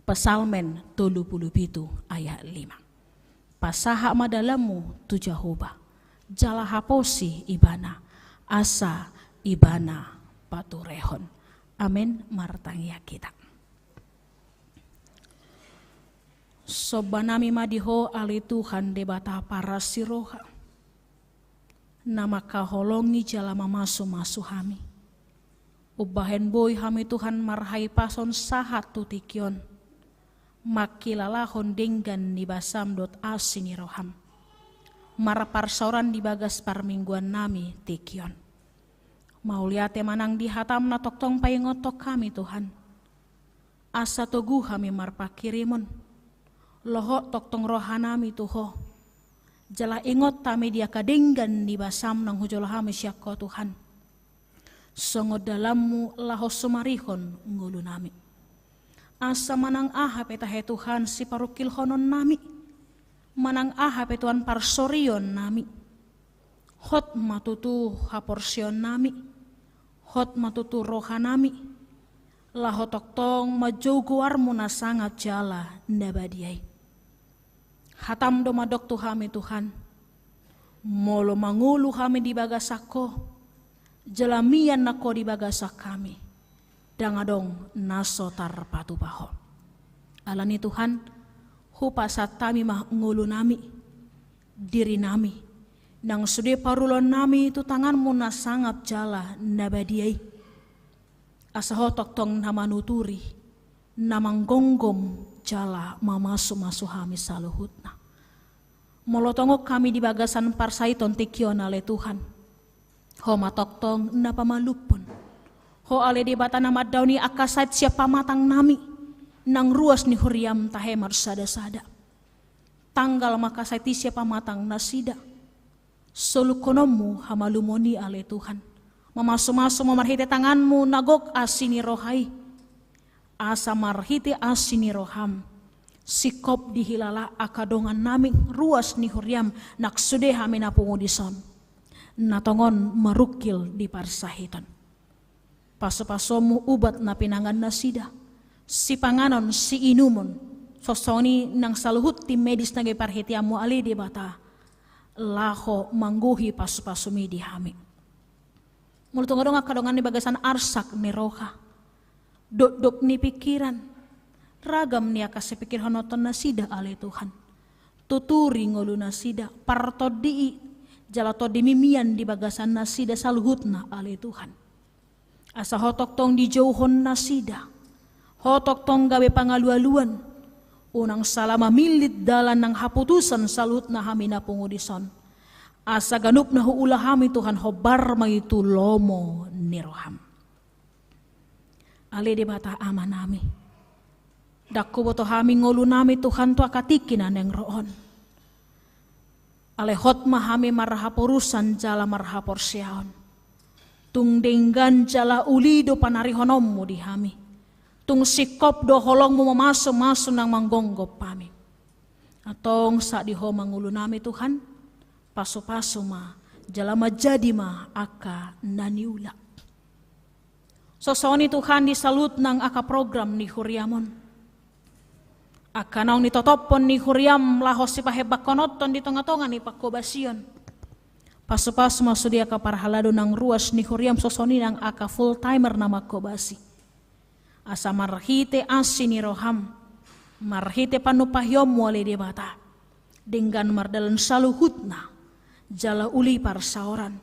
Pesalmen 37 ayat 5. Pasaha madalamu tu Jehovah, jala haposi ibana, asa ibana paturehon. Amin martangia kita. Sobanami madiho ali Tuhan debata para siroha. Nama kaholongi jala mamasu hami. Ubahen boy hami Tuhan marhai pason sahat tutikion. Makilalahon denggan di basam dot asini roham. Maraparsoran di bagas parmingguan nami tikion. Mauliate manang dihatam na toktong paingotok kami Tuhan. Asa togu kami marpakirimon. Loho toktong rohanami tuho. Jala ingot tami dia kadenggan di basam nang hujol kami syakko Tuhan. Songo dalammu laho sumarihon ngulu nami. asa manang aha petahe Tuhan si parukil honon nami, manang aha petuan parsorion nami, hot matutu haporsion nami, hot matutu roha nami, lahotok tong majoguar muna sangat jala ndabadiai. Hatam domadok tuhami Tuhan, molo mangulu kami di bagasako, jelamian nako di bagasak kami, dangadong naso tarpatu paho. Alani Tuhan, hupasat kami mah ngulu nami, diri nami, nang sude parulon nami itu tanganmu na sangap jala nabadiai. Asahotok tong nama nuturi, namang gonggom jala mamasu-masu hami saluhutna. Molotongok kami di bagasan parsaiton tikion ale Tuhan. Ho matoktong napamalupon. Ho ale di bata nama dauni akasait siapa matang nami. Nang ruas ni huriam tahemar sada-sada. Tanggal makasaiti siapa matang nasida. Solukonomu hamalumoni ale Tuhan. Mamasu-masu memarhiti tanganmu nagok asini rohai. Asa marhiti asini roham. Sikop dihilala akadongan naming ruas ni huriam naksude hami napungudison. Natongon marukil di parsahiton. Paso-pasomu ubat na pinangan nasida. Si panganon si inumon. Sosoni nang saluhut tim medis nagay parhitiamu ali di bata. Laho mangguhi paso-pasumi di hami. Mulutong-adong akadongan ni bagasan arsak ni roha. Dok-dok ni pikiran. Ragam niya kasi pikir honoton nasida ale Tuhan. Tuturi ngulu nasida. Parto dii. Jalato dimimian di bagasan nasida saluhutna ale Tuhan. Asa hotok tong di jauhon nasida. Hotok tong gawe pangalu-aluan. Unang salama milit dalan ng haputusan saluhutna hami na pungudison. Asa ganup na huula hami Tuhan hobar maitu lomo niroham. Ale di bata ama nami. Dakku boto hami ngolu nami Tuhan tu akatikinan yang roon. Alehot mahami marhaporusan jala marhaporsiaon. Tung denggan jala ulido panarihonommu di hami. Tung sikop do holongmu memaso-maso nang manggonggop pami. Atong saat diho mangulu nami Tuhan. Paso-paso ma jala majadi ma aka naniula. Sosoni Tuhan disalut nang aka program ni huriamon. Akanong nitotopon ni huriam lahos si pahebak konoton di tonga-tonga ni pakobasion. Paso-paso masudia ka parhalado ng ruas ni huriam sosoni ng aka full timer na makobasi. Asa marhite asi ni roham. Marhite panupahyom wali di bata. Denggan mardalan saluhutna. Jala uli parsaoran.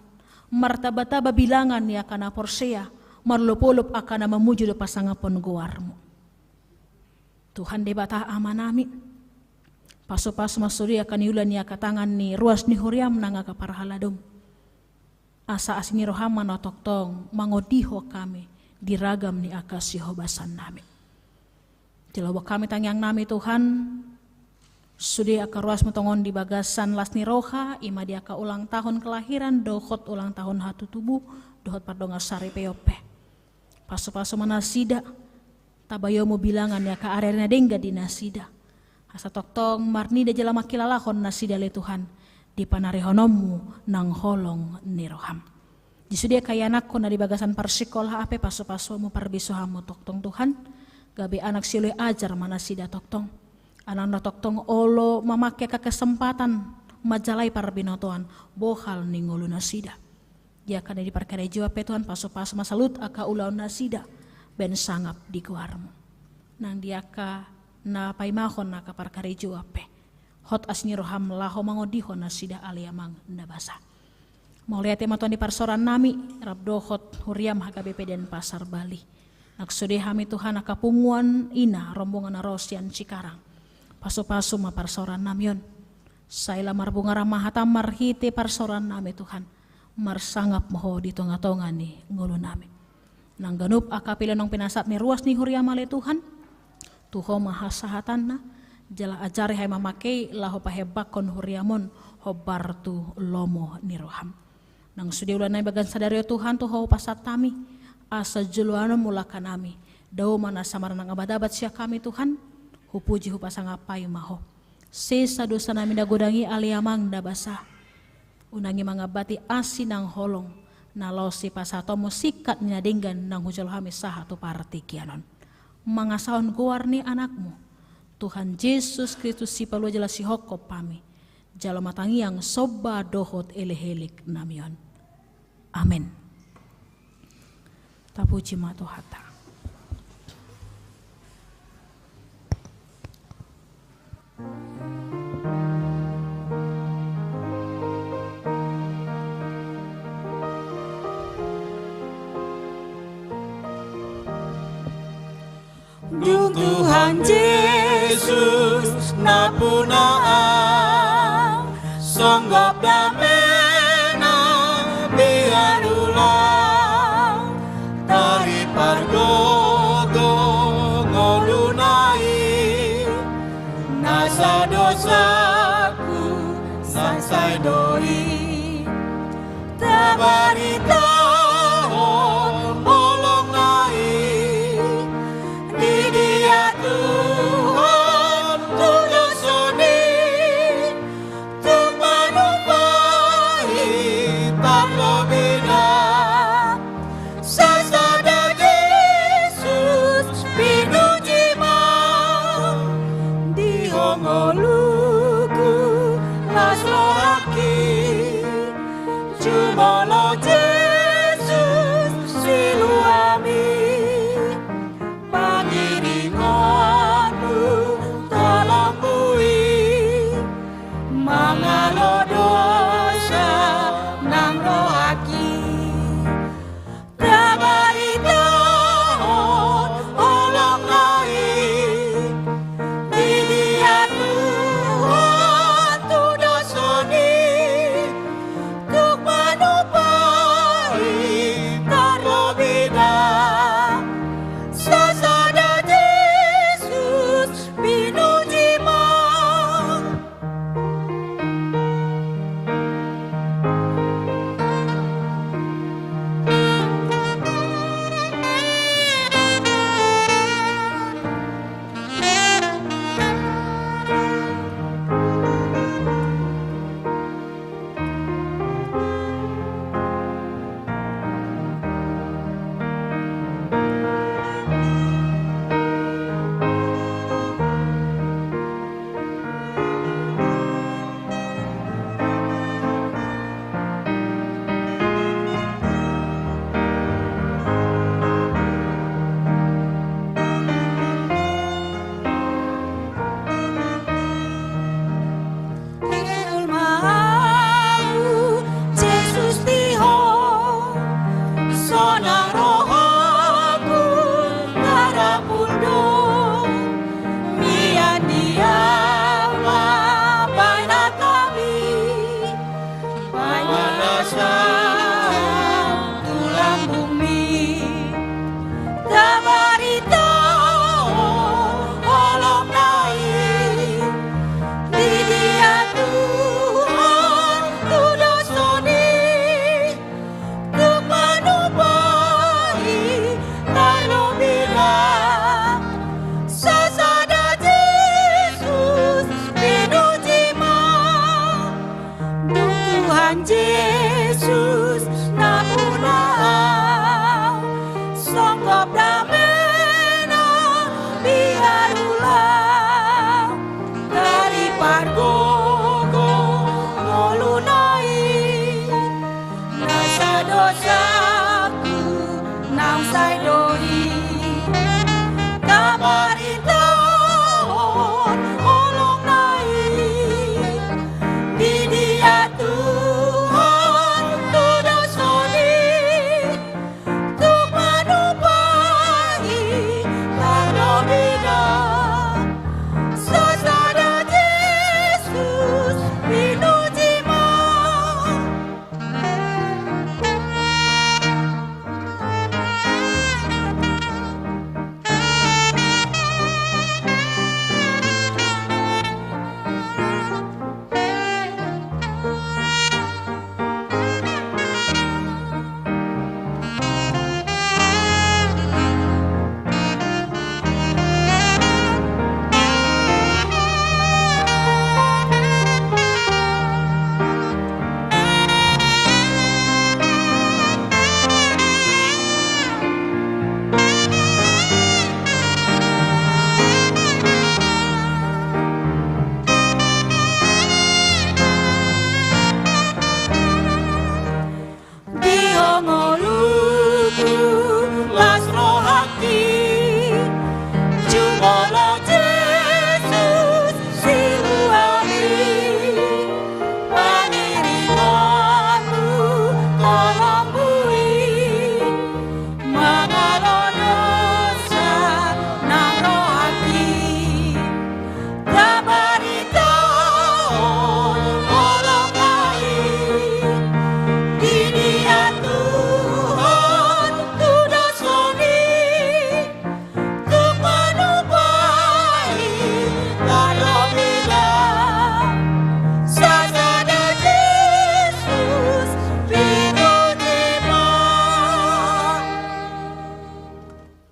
Martaba-taba bilangan ni akana porsea. Marlupulup akana mamuju do pasangapon guarmo. Tuhan di bata ama nami. Paso-paso masuri akan iulan niya katangan ni ruas ni huriam nang akaparhaladom. Asa asini rohama notoktong mangodiho kami diragam ni akasi hobasan nami. Tilawa kami tangyang nami Tuhan. Sudi aka ruas metongon di bagasan las ni roha. Ima di aka ulang tahun kelahiran. Dohot ulang tahun hatu tubuh. Dohot pardonga sari peyope. Paso-paso manasida. Tabayo mo bilangan ya ka arena dengga di nasida. Asa toktong marnida jala makilalahon nasida le Tuhan. Di panarihonommu nang holong niroham. Disudia kaya anak ko na di bagasan parsikolah ape paso-paso mo parbisoham mo toktong Tuhan. Gabi anak siloy ajar manasida toktong. Anak na toktong olo mamakai ka kesempatan majalay parbinotoan. Bohal ningulu nasida. Dia kan di parkare jiwa petuan paso-paso masalut aka ulaw nasida. Ben sangap di guarmu. Nang diaka na paimahon na kaparkari juape. Hot asni roham laho mangodihon na sida aliamang nabasa. Mau lihat matuan di parsoran nami. Rabdo hot huriam HKBP dan Pasar Bali. Naksudi hami Tuhan akapunguan ina rombongan na Rosian Cikarang. Paso-paso ma parsoran namion. Saila marbunga ramahata marhite parsoran nami Tuhan. Marsangap moho di tonga-tonga ni ngulu nami. Nang ganup akapila nang pinasat ni ruas ni huriam ale Tuhan. Tuho mahasahatan na. Jala ajari hai mamakai laho pahebakon huriamon. Hobartu lomo ni roham. Nang sudi ulan na bagan sadario Tuhan tuho pasat tami. Asa juluano mula kanami. Dau mana samarana ngabadabat sia kami Tuhan, hupuji hupasang apai maho. Sesa dosa nami dagodangi aliamang da basah. Unangi mangabati asinang holong, nalosi pasatomo sikat nyadinggan nang hujal hami sahatu partikianon. Mangasahon guarni anakmu, Tuhan Yesus Kristus si palu jelas si hokop pami. Jalo matangi yang soba dohot elehelik namion. Amin. Tapuji matu hata. Dung Tuhan Yesus napunaang songgop damena biar ulang tari pargogo ngolunai nasa dosaku sansai doi tabarita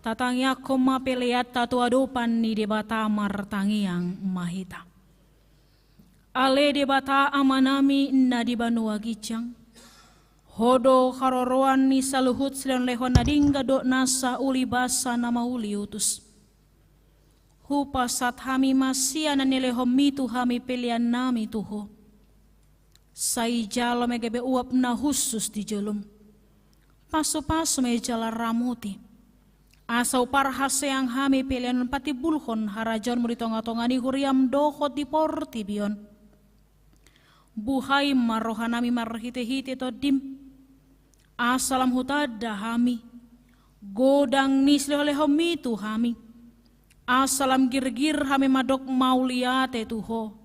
tatangya koma peleat tatu adopan ni debata martangiang mahita. Ale debata amanami na di banua gicang. Hodo karoroan ni saluhut selen lehon nadingga do nasa uli basa nama uli utus. Hupa sat hami masia na nilehom mitu hami pelian nami tuho. Sai jalo megebe uap na husus di jolum. Paso-paso me jala ramuti. Asau parhase yang hami pelian pati bulhon harajon muritonga-tongani huriam dohot di porti bion. Buhai marohanami marhite-hite to dim. Asalam hutada hami. Godang nisle oleh homi tu hami. Asalam gir-gir hami madok mauliate tuho.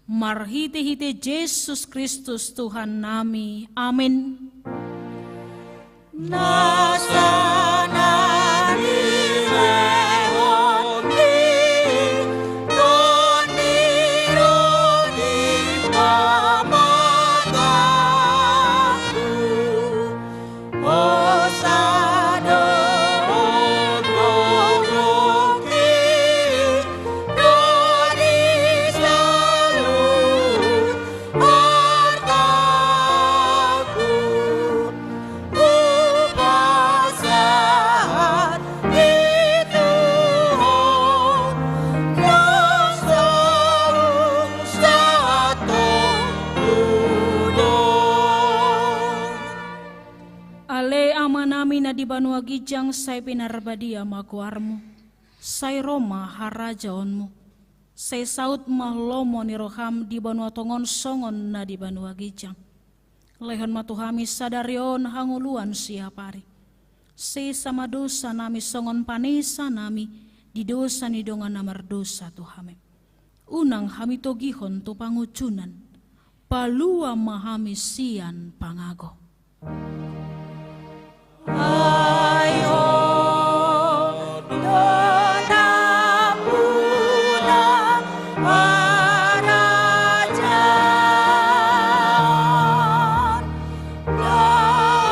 Marhite-hite Yesus Kristus Tuhan nami. Amin. Di banua gijang say pinarbadia makuarmu, say Roma harajaonmu, say saut mahlomo ni roham di banua tongon songon na di banua gijang. Lehon matuhami sadarion hanguluan siapari. Say sama dosa nami songon panesa nami di dosa ni dongan namar dosa tuhame. Unang hami togihon tu pangucunan, palua mahami sian pangago. Ayo dona pulang harajan datang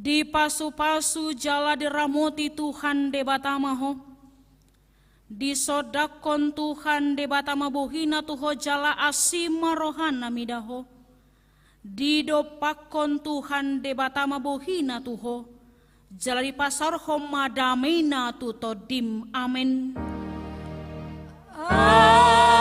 Rodi pasu-pasu jala diramoti Tuhan debatamaho. Disodakon Tuhan debatama bohina tuho jala asima rohana midaho. Didopakon Tuhan debatama bohina tuho. Jala di pasar homa damina tuto dim. Amin. Amin.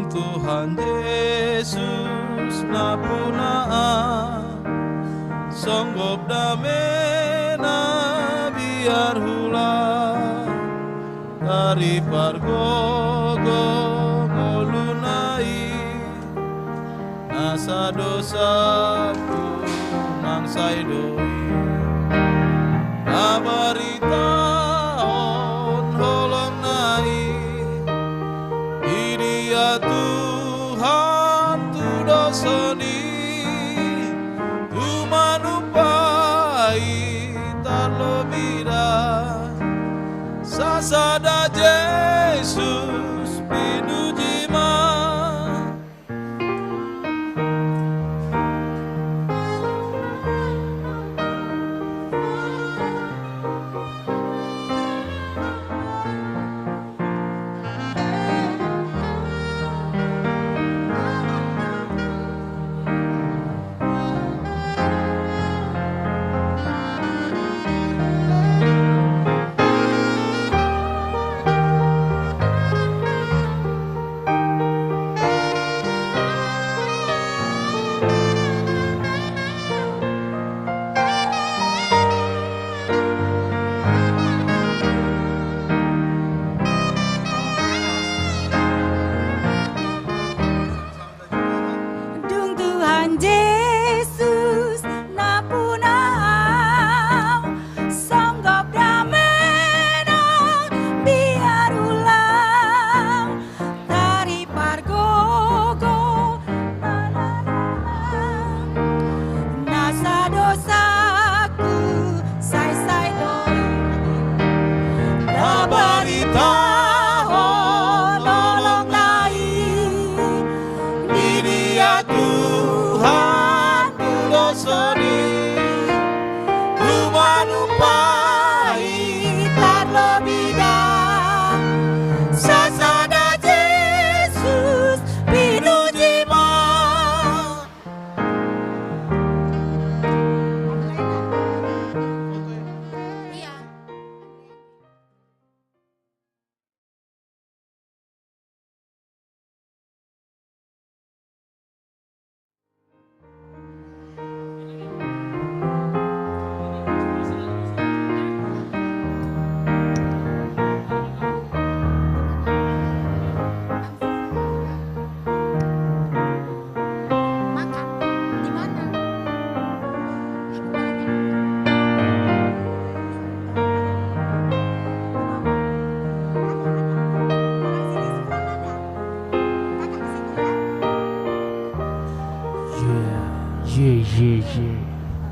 Tuhan Yesus napunaa songgop damena biar hula dari pargogo ngolunai nasa dosaku mangsai doi kabarita on holong nai idia Tuhan tu dosoni tu manupai talobira sasada Jesus pinujima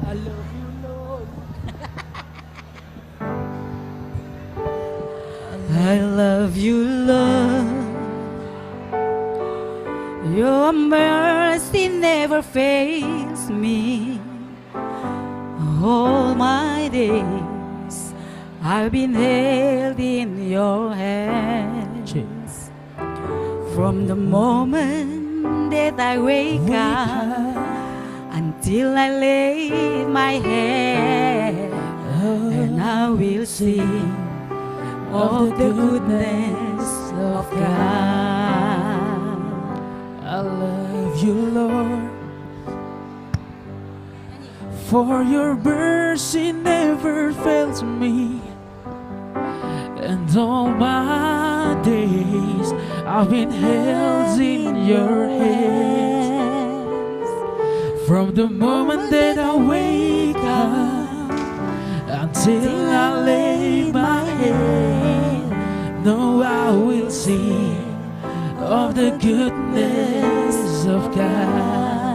I love you, Lord. I love you, Lord. Your mercy never fails me. All my days I've been held in your hands. From the moment that I wake up until I lay my head, and I will sing of the goodness of God. I love you, Lord, for your mercy never fails me. And all my days I've been held in your hands. From the moment that I wake up until I lay my head, no, I will sing of the goodness of God.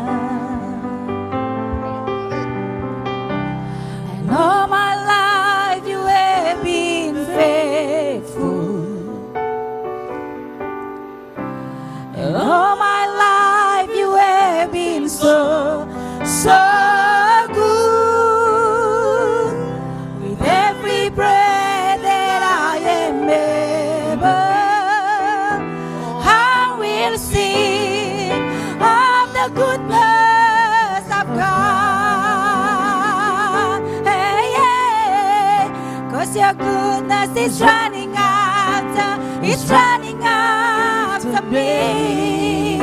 And all my life you have been faithful. And all my life you have been so, so good. With every breath that I am able, I will sing of the goodness of God. Hey, hey, 'cause your goodness is running after, it's running after me.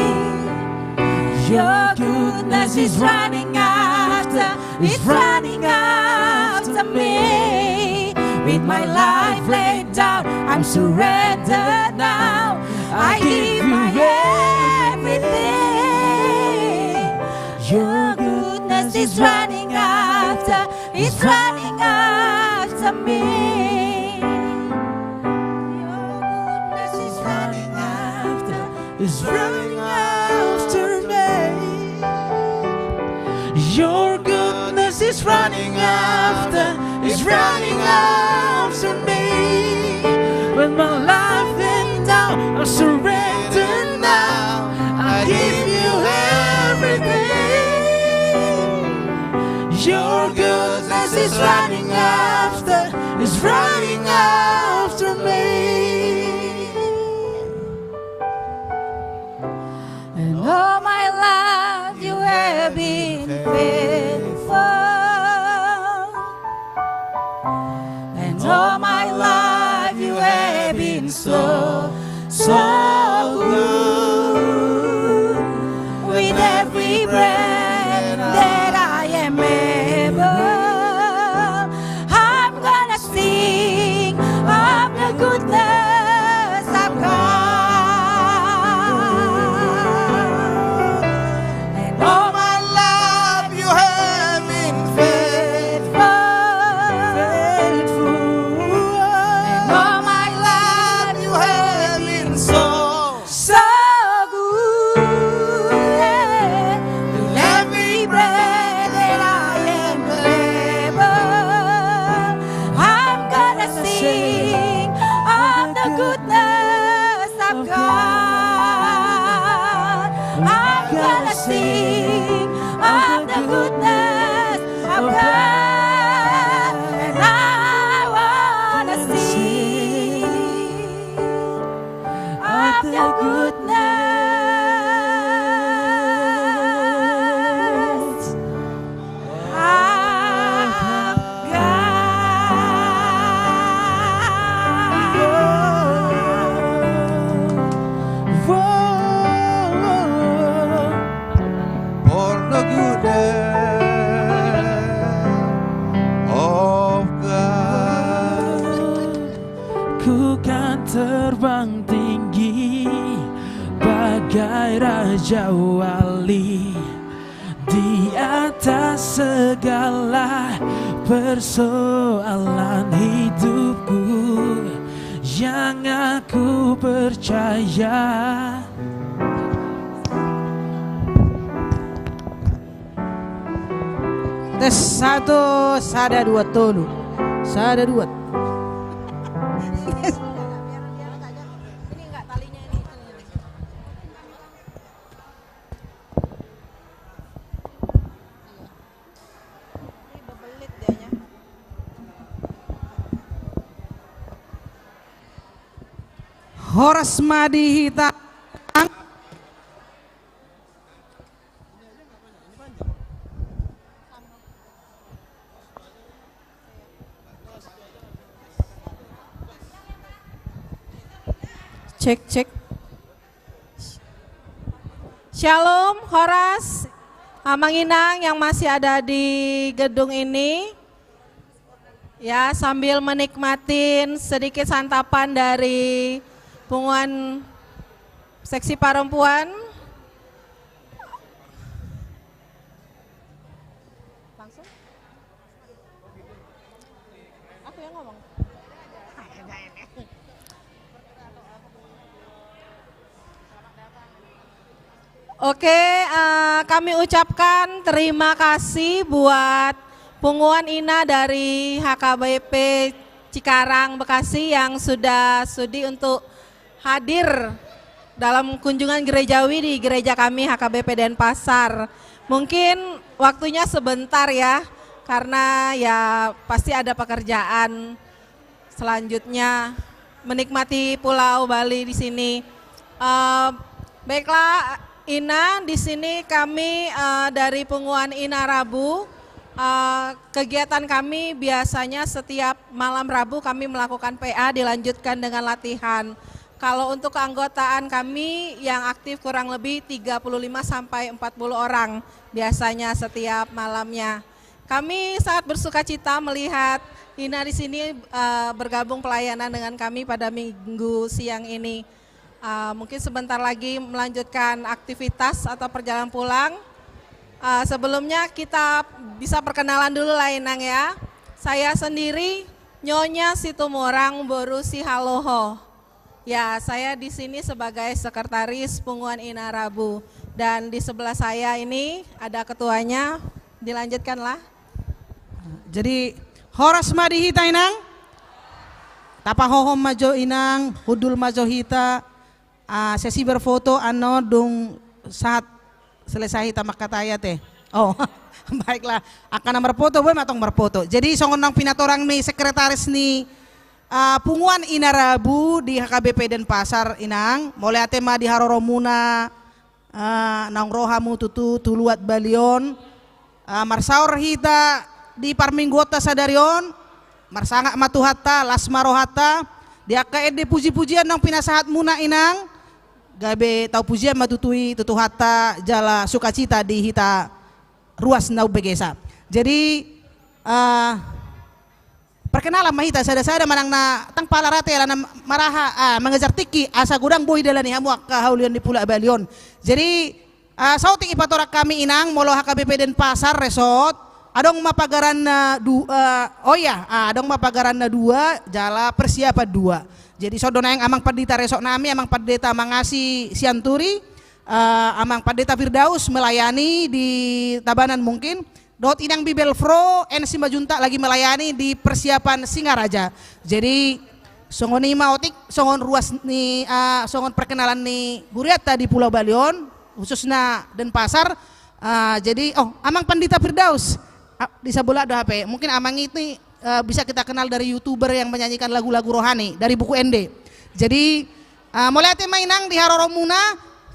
Your goodness is running after, it's running after me. With my life laid down, I'm surrendered now. I give my everything. Your goodness is running after, it's running after me. Your goodness is running after, It's running after me. Your goodness is running after, it's running after me. When my life laid down, I surrender now. I give you everything. Your goodness is running after, it's running after me. and all my life you have been faithful. And all my life you have been so, so good. With every breath that I am able, I'm gonna sing of the goodness of God. And all my life you have been faithful. And all my life you have been so, so good. With every breath that I am able, I'm gonna sing of the goodness of God. I'm gonna sing of the goodness of God. And I wanna sing of the goodness of For the goodness of God, ku kan terbang tinggi bagai raja wali di atas segala persoalan hidupku yang aku percaya. Tes 1, sada 2 tolu. Sada 2. Horas Madihita. Cek. Shalom, Horas, Amang Inang yang masih ada di gedung ini. Ya, sambil menikmatin sedikit santapan dari Pengumuman Seksi Perempuan. Langsung? Aku yang ngomong. Oke, kami ucapkan terima kasih buat Pengumuman Ina dari HKBP Cikarang, Bekasi yang sudah sudi untuk hadir dalam kunjungan gerejawi di gereja kami HKBP Denpasar. Mungkin waktunya sebentar ya, karena ya pasti ada pekerjaan selanjutnya menikmati Pulau Bali di sini. Baiklah Ina, di sini kami dari Pengumuman Ina Rabu. Kegiatan kami biasanya setiap malam Rabu kami melakukan PA dilanjutkan dengan latihan. Kalau untuk keanggotaan kami yang aktif kurang lebih 35 sampai 40 orang biasanya setiap malamnya. Kami sangat bersuka cita melihat Ina di sini bergabung pelayanan dengan kami pada minggu siang ini. Mungkin sebentar lagi melanjutkan aktivitas atau perjalanan pulang. Sebelumnya kita bisa perkenalan dulu lah Inang ya. Saya sendiri Nyonya Situmorang Boru Sihaloho. Ya, saya di sini sebagai sekretaris Pengumuman Ina Rabu. Dan di sebelah saya ini ada ketuanya, dilanjutkanlah. Jadi Horas Madihita Inang. Tapa hohom majo Inang, hudul majo hita. Sesi berfoto ano dong saat selesai tamak kataya teh. Oh, baiklah. Akan berfoto boy matong berfoto. Jadi songon nang pinatorang nih sekretaris nih Pengumuman Ina Rabu di HKBP Denpasar Inang. Mulai atema di Haroromuna nang rohamu tutu tuluat balion. Marsaur hita di Parminggota sadarion. Marsangak matuhata lasmarohata. Dia kaede puji-pujian nang pinasahat muna Inang. Gabe tau pujian matutui tutuhata jala sukacita di hita ruas nau begesa. Jadi perkenalan mahita sada-sada manang na tang palarate ala na maraha mengejar tiki asa gudang boy dala ni hamuak kahaulian di Pulau Balion. Jadi sauting ipatorak kami Inang molo HKBP Denpasar Resort adong mapagaran na adong mapagaran na 2 jala persiapan 2. Jadi sodona yang amang pendeta resok nami amang pendeta Mangasi Sianturi amang pendeta Firdaus melayani di Tabanan mungkin. Dot Inang Bibelfro NC Majunta lagi melayani di persiapan Singaraja. Jadi songon ima otik songon ruas ni songon perkenalan ni Huriata di Pulau Balion khususnya Denpasar. Jadi amang pendeta Firdaus di sebelah ada HP. Mungkin amang itu bisa kita kenal dari YouTuber yang menyanyikan lagu-lagu rohani dari buku ND. Jadi mulai mainang di Haroromuna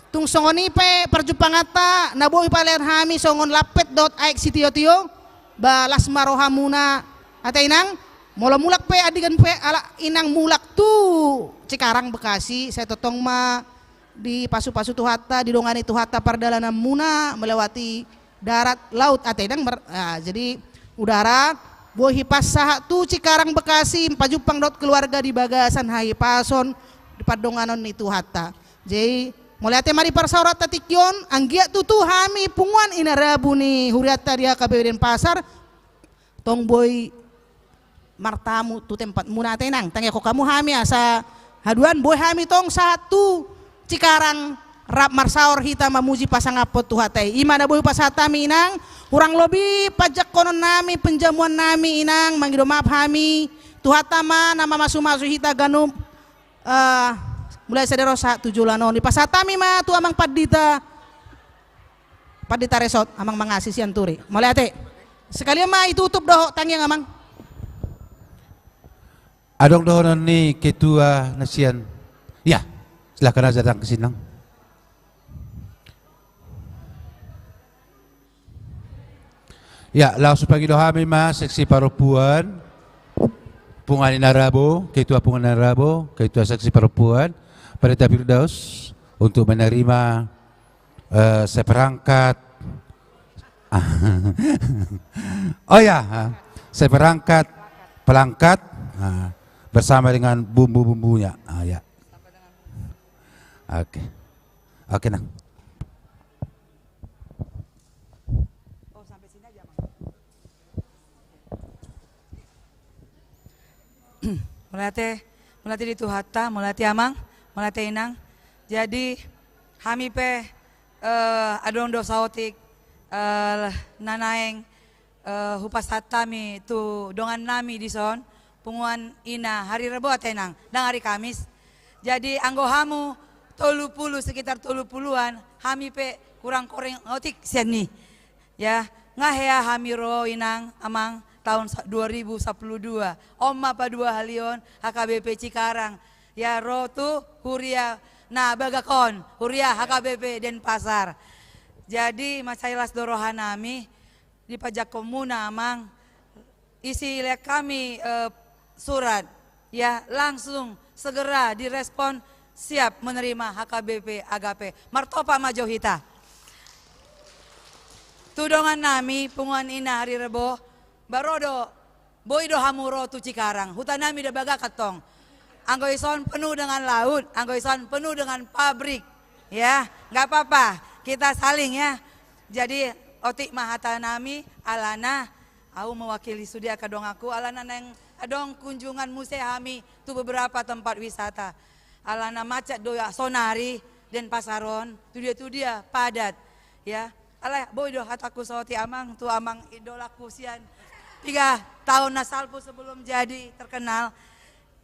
tung songoni pe perjupangata naboy palian hami songon lapet.aik sitio-tio balas marohamuna ata Inang mula mulak pe adigan pe ala Inang mulak tu Cikarang Bekasi saya totong ma di pasu-pasu tuhata di dongani tuhata pardalanan muna melewati darat laut ata Inang jadi udara boy hipas saha tu Cikarang Bekasi pajupang dot keluarga di Bagasan hai pason di padonganon itu hata. Jadi mulai mari parsaurat tatikyon anggia tutu hami Pengumuman Ina Rabu ni Huriata dia HKBP Denpasar tong boy martamu tu tempat muna tenang tanya ko kamu hami asa haduan boy hami tong satu Cikarang rap marsaur hita mamuji pasang apot tu hatai imana boy pasatami Inang kurang lebih pajak konon nami penjamuan nami inang manggido maaf hami tuhatama nama masu hita ganum mulai sedero 1 Julano di pasatami ma tu amang padita resort amang mengasih sian turi mulai ate sekalian mah itutup doh tangyang amang adong dohonan ni ketua nasian ya silakan aja datang ke sini. Ya, langsung pagi dohami mas seksi perempuan Pungan Inarabo, ketua Pungan Inarabo, ketua seksi perempuan Pendeta Firdaus untuk menerima seperangkat oh ya, seperangkat pelangkat bersama dengan bumbu-bumbunya. Ya. Oke, nah. mulai di tuhata, mulai amang, mulai inang. Jadi kami pe adong do saotik nanaeng hupas hatami tu dongan nami di son punguan ina hari Rebo atenang dan hari Kamis. Jadi anggo hamu 30 sekitar 30-an kami pe kurang koreng otik sian nih. Ya, ngahea hamiro inang amang tahun 2012 Oma Padua Halion HKBP Cikarang ya rotu Huria nah bagakon Huria HKBP Denpasar. Jadi masailas dorohanami di pajak komuna amang isi lek kami surat ya langsung segera direspon siap menerima HKBP Agape Martopa Majohita tudongan nami punguan ina hari Rebo barodo boido hamuro tu Cikarang hutanami da baga katong anggoison penuh dengan laut anggoison penuh dengan pabrik ya nggak apa-apa kita saling ya jadi otik mahatanami alana aku mewakili sudia kadong aku alana neng adong kunjungan musehami tu beberapa tempat wisata alana macet doya sonari dan pasaron tu dia padat ya alah boido hataku soti amang tu amang idolaku sian 3 tahun nasalpu sebelum jadi terkenal.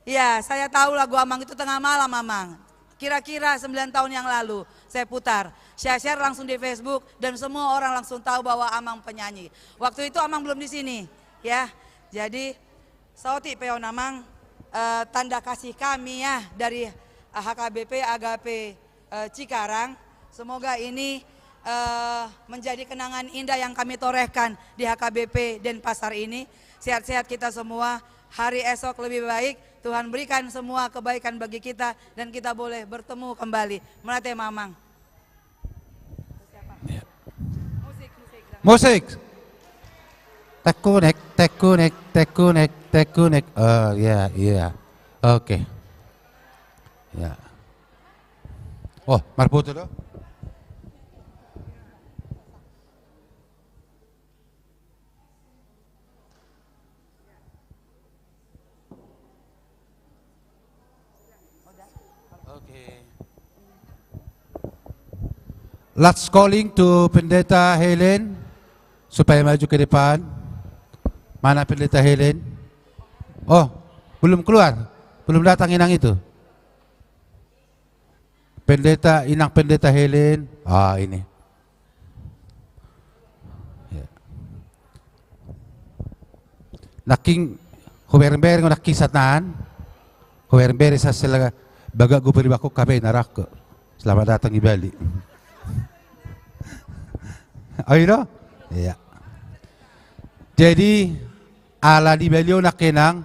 Ya, saya tahu lagu Amang itu tengah malam Amang. Kira-kira 9 tahun yang lalu saya putar. Share langsung di Facebook dan semua orang langsung tahu bahwa Amang penyanyi. Waktu itu Amang belum di sini, ya. Jadi sauti peon Amang tanda kasih kami ya dari HKBP Agape Cikarang. Semoga ini menjadi kenangan indah yang kami torehkan di HKBP Denpasar ini. Sehat-sehat kita semua, hari esok lebih baik, Tuhan berikan semua kebaikan bagi kita dan kita boleh bertemu kembali. Melate Mamang. Musik. Tekunek. Oh ya. Oke. Ya. Oh, marputo do. Last calling to Pendeta Helen supaya maju ke depan. Mana Pendeta Helen? Oh, belum keluar. Belum datang inang itu. Inang Pendeta Helen. Ah, ini. Ya. Naking huber-ber ng nakisatan. Huber-ber sa sila baga guberi bako kabe narak. Selamat datang di Bali. Ayun ya. Jadi ala di beliau nak kenang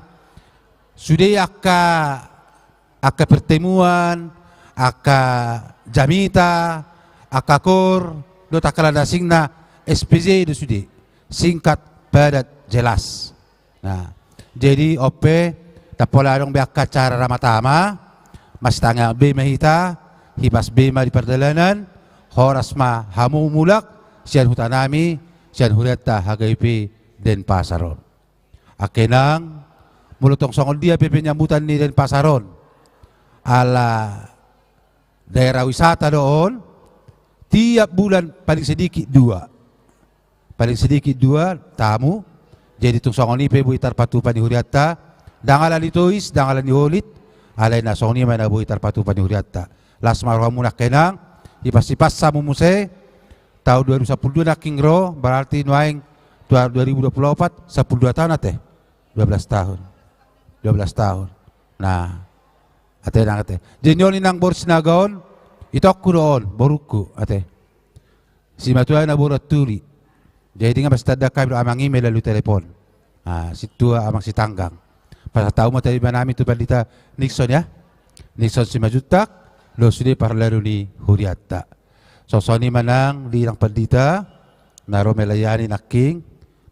sudah aka pertemuan aka jamita aka kor do takala dasing na SPJ do sudah singkat padat jelas. Nah, jadi ope tapola dong beaka cara ramatama mas tanga be mahita hibas be ma di perjalanan horas ma hamu mulak sian hutanami, sian hureta HKBP Denpasaron. Akenang mulutong songol dia penyambutan ni Denpasaron ala daerah wisata doon tiap bulan paling sedikit 2 paling sedikit 2 tamu. Jadi tung songoni pe buitar patupan ni huriata, dangalan dituis, dangalan diulit, alay na songoni may na buitar patupan ni huriata. Las marhamu nak kenang, ipas-ipas sa mumuse, tahun 2012 na kingro, berarti nuaing 2024, 12 tahun ate, 12 tahun. Nah, ate nang ate. Jenyoni nang borsinagon, ito ako roon, boruku ate. Si matuay na burat turi. Jadi nga basta da kami amang email lalu telepon. Situ amang si tanggang. Pas tahu mo tayo manami tu balita Nixon ya. Nixon si majutak, lo sudah parlaro ni Huriata. So ni manang lilang pandita, naro melayani naking,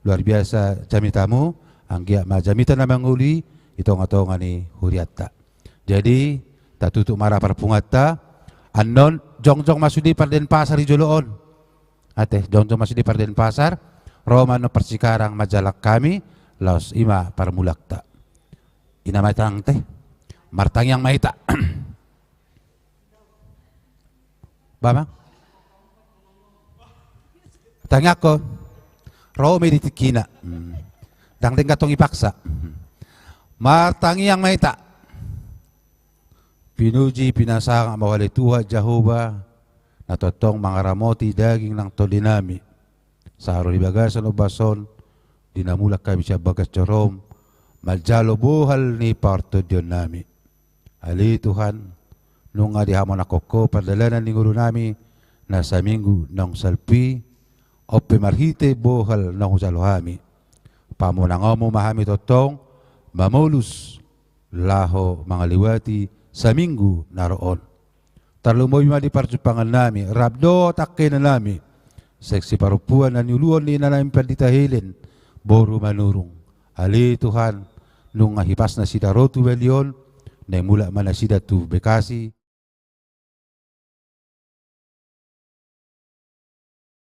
luar biasa jamitamu, anggia majamita na manguli, itong-atongan ni Huriata. Jadi tatutuk marah parpungata, anon jongjong masudi parden pasar di Joloon. Ate, jongjong masudi parden pasar, Romano persikarang majalak kami, laos ima parmulakta. Inamatang teh, martang yang maita. Bama? Tanya ko, Rome ditikina. Dang tingkatong ipaksa. Martang yang maita. Pinuji pinasang mawali tuha Jehovah, natotong mga ramoti daging ng tolinami. Sa araw ni bagasan o bason, dinamulak kami siya bagas jorom, maljalo buhal ni parto diyon nami. Ali Tuhan, nung nga dihamon ako ko, padalanan ni guru nami, nasa minggu ng salpi, o pimarhite buhal ng usalohami. Pamunang mo mahami totong, mamulus, laho mga liwati, sa minggu naroon. Tarlumoy ma di parjupangan nami, rabdo takke na nami, seksi parupuan na niuluan ni nanayang palditahilin, boru manurung. Ali Tuhan, nung hipas na sida rotu belion, na mula man na sida tu Bekasi,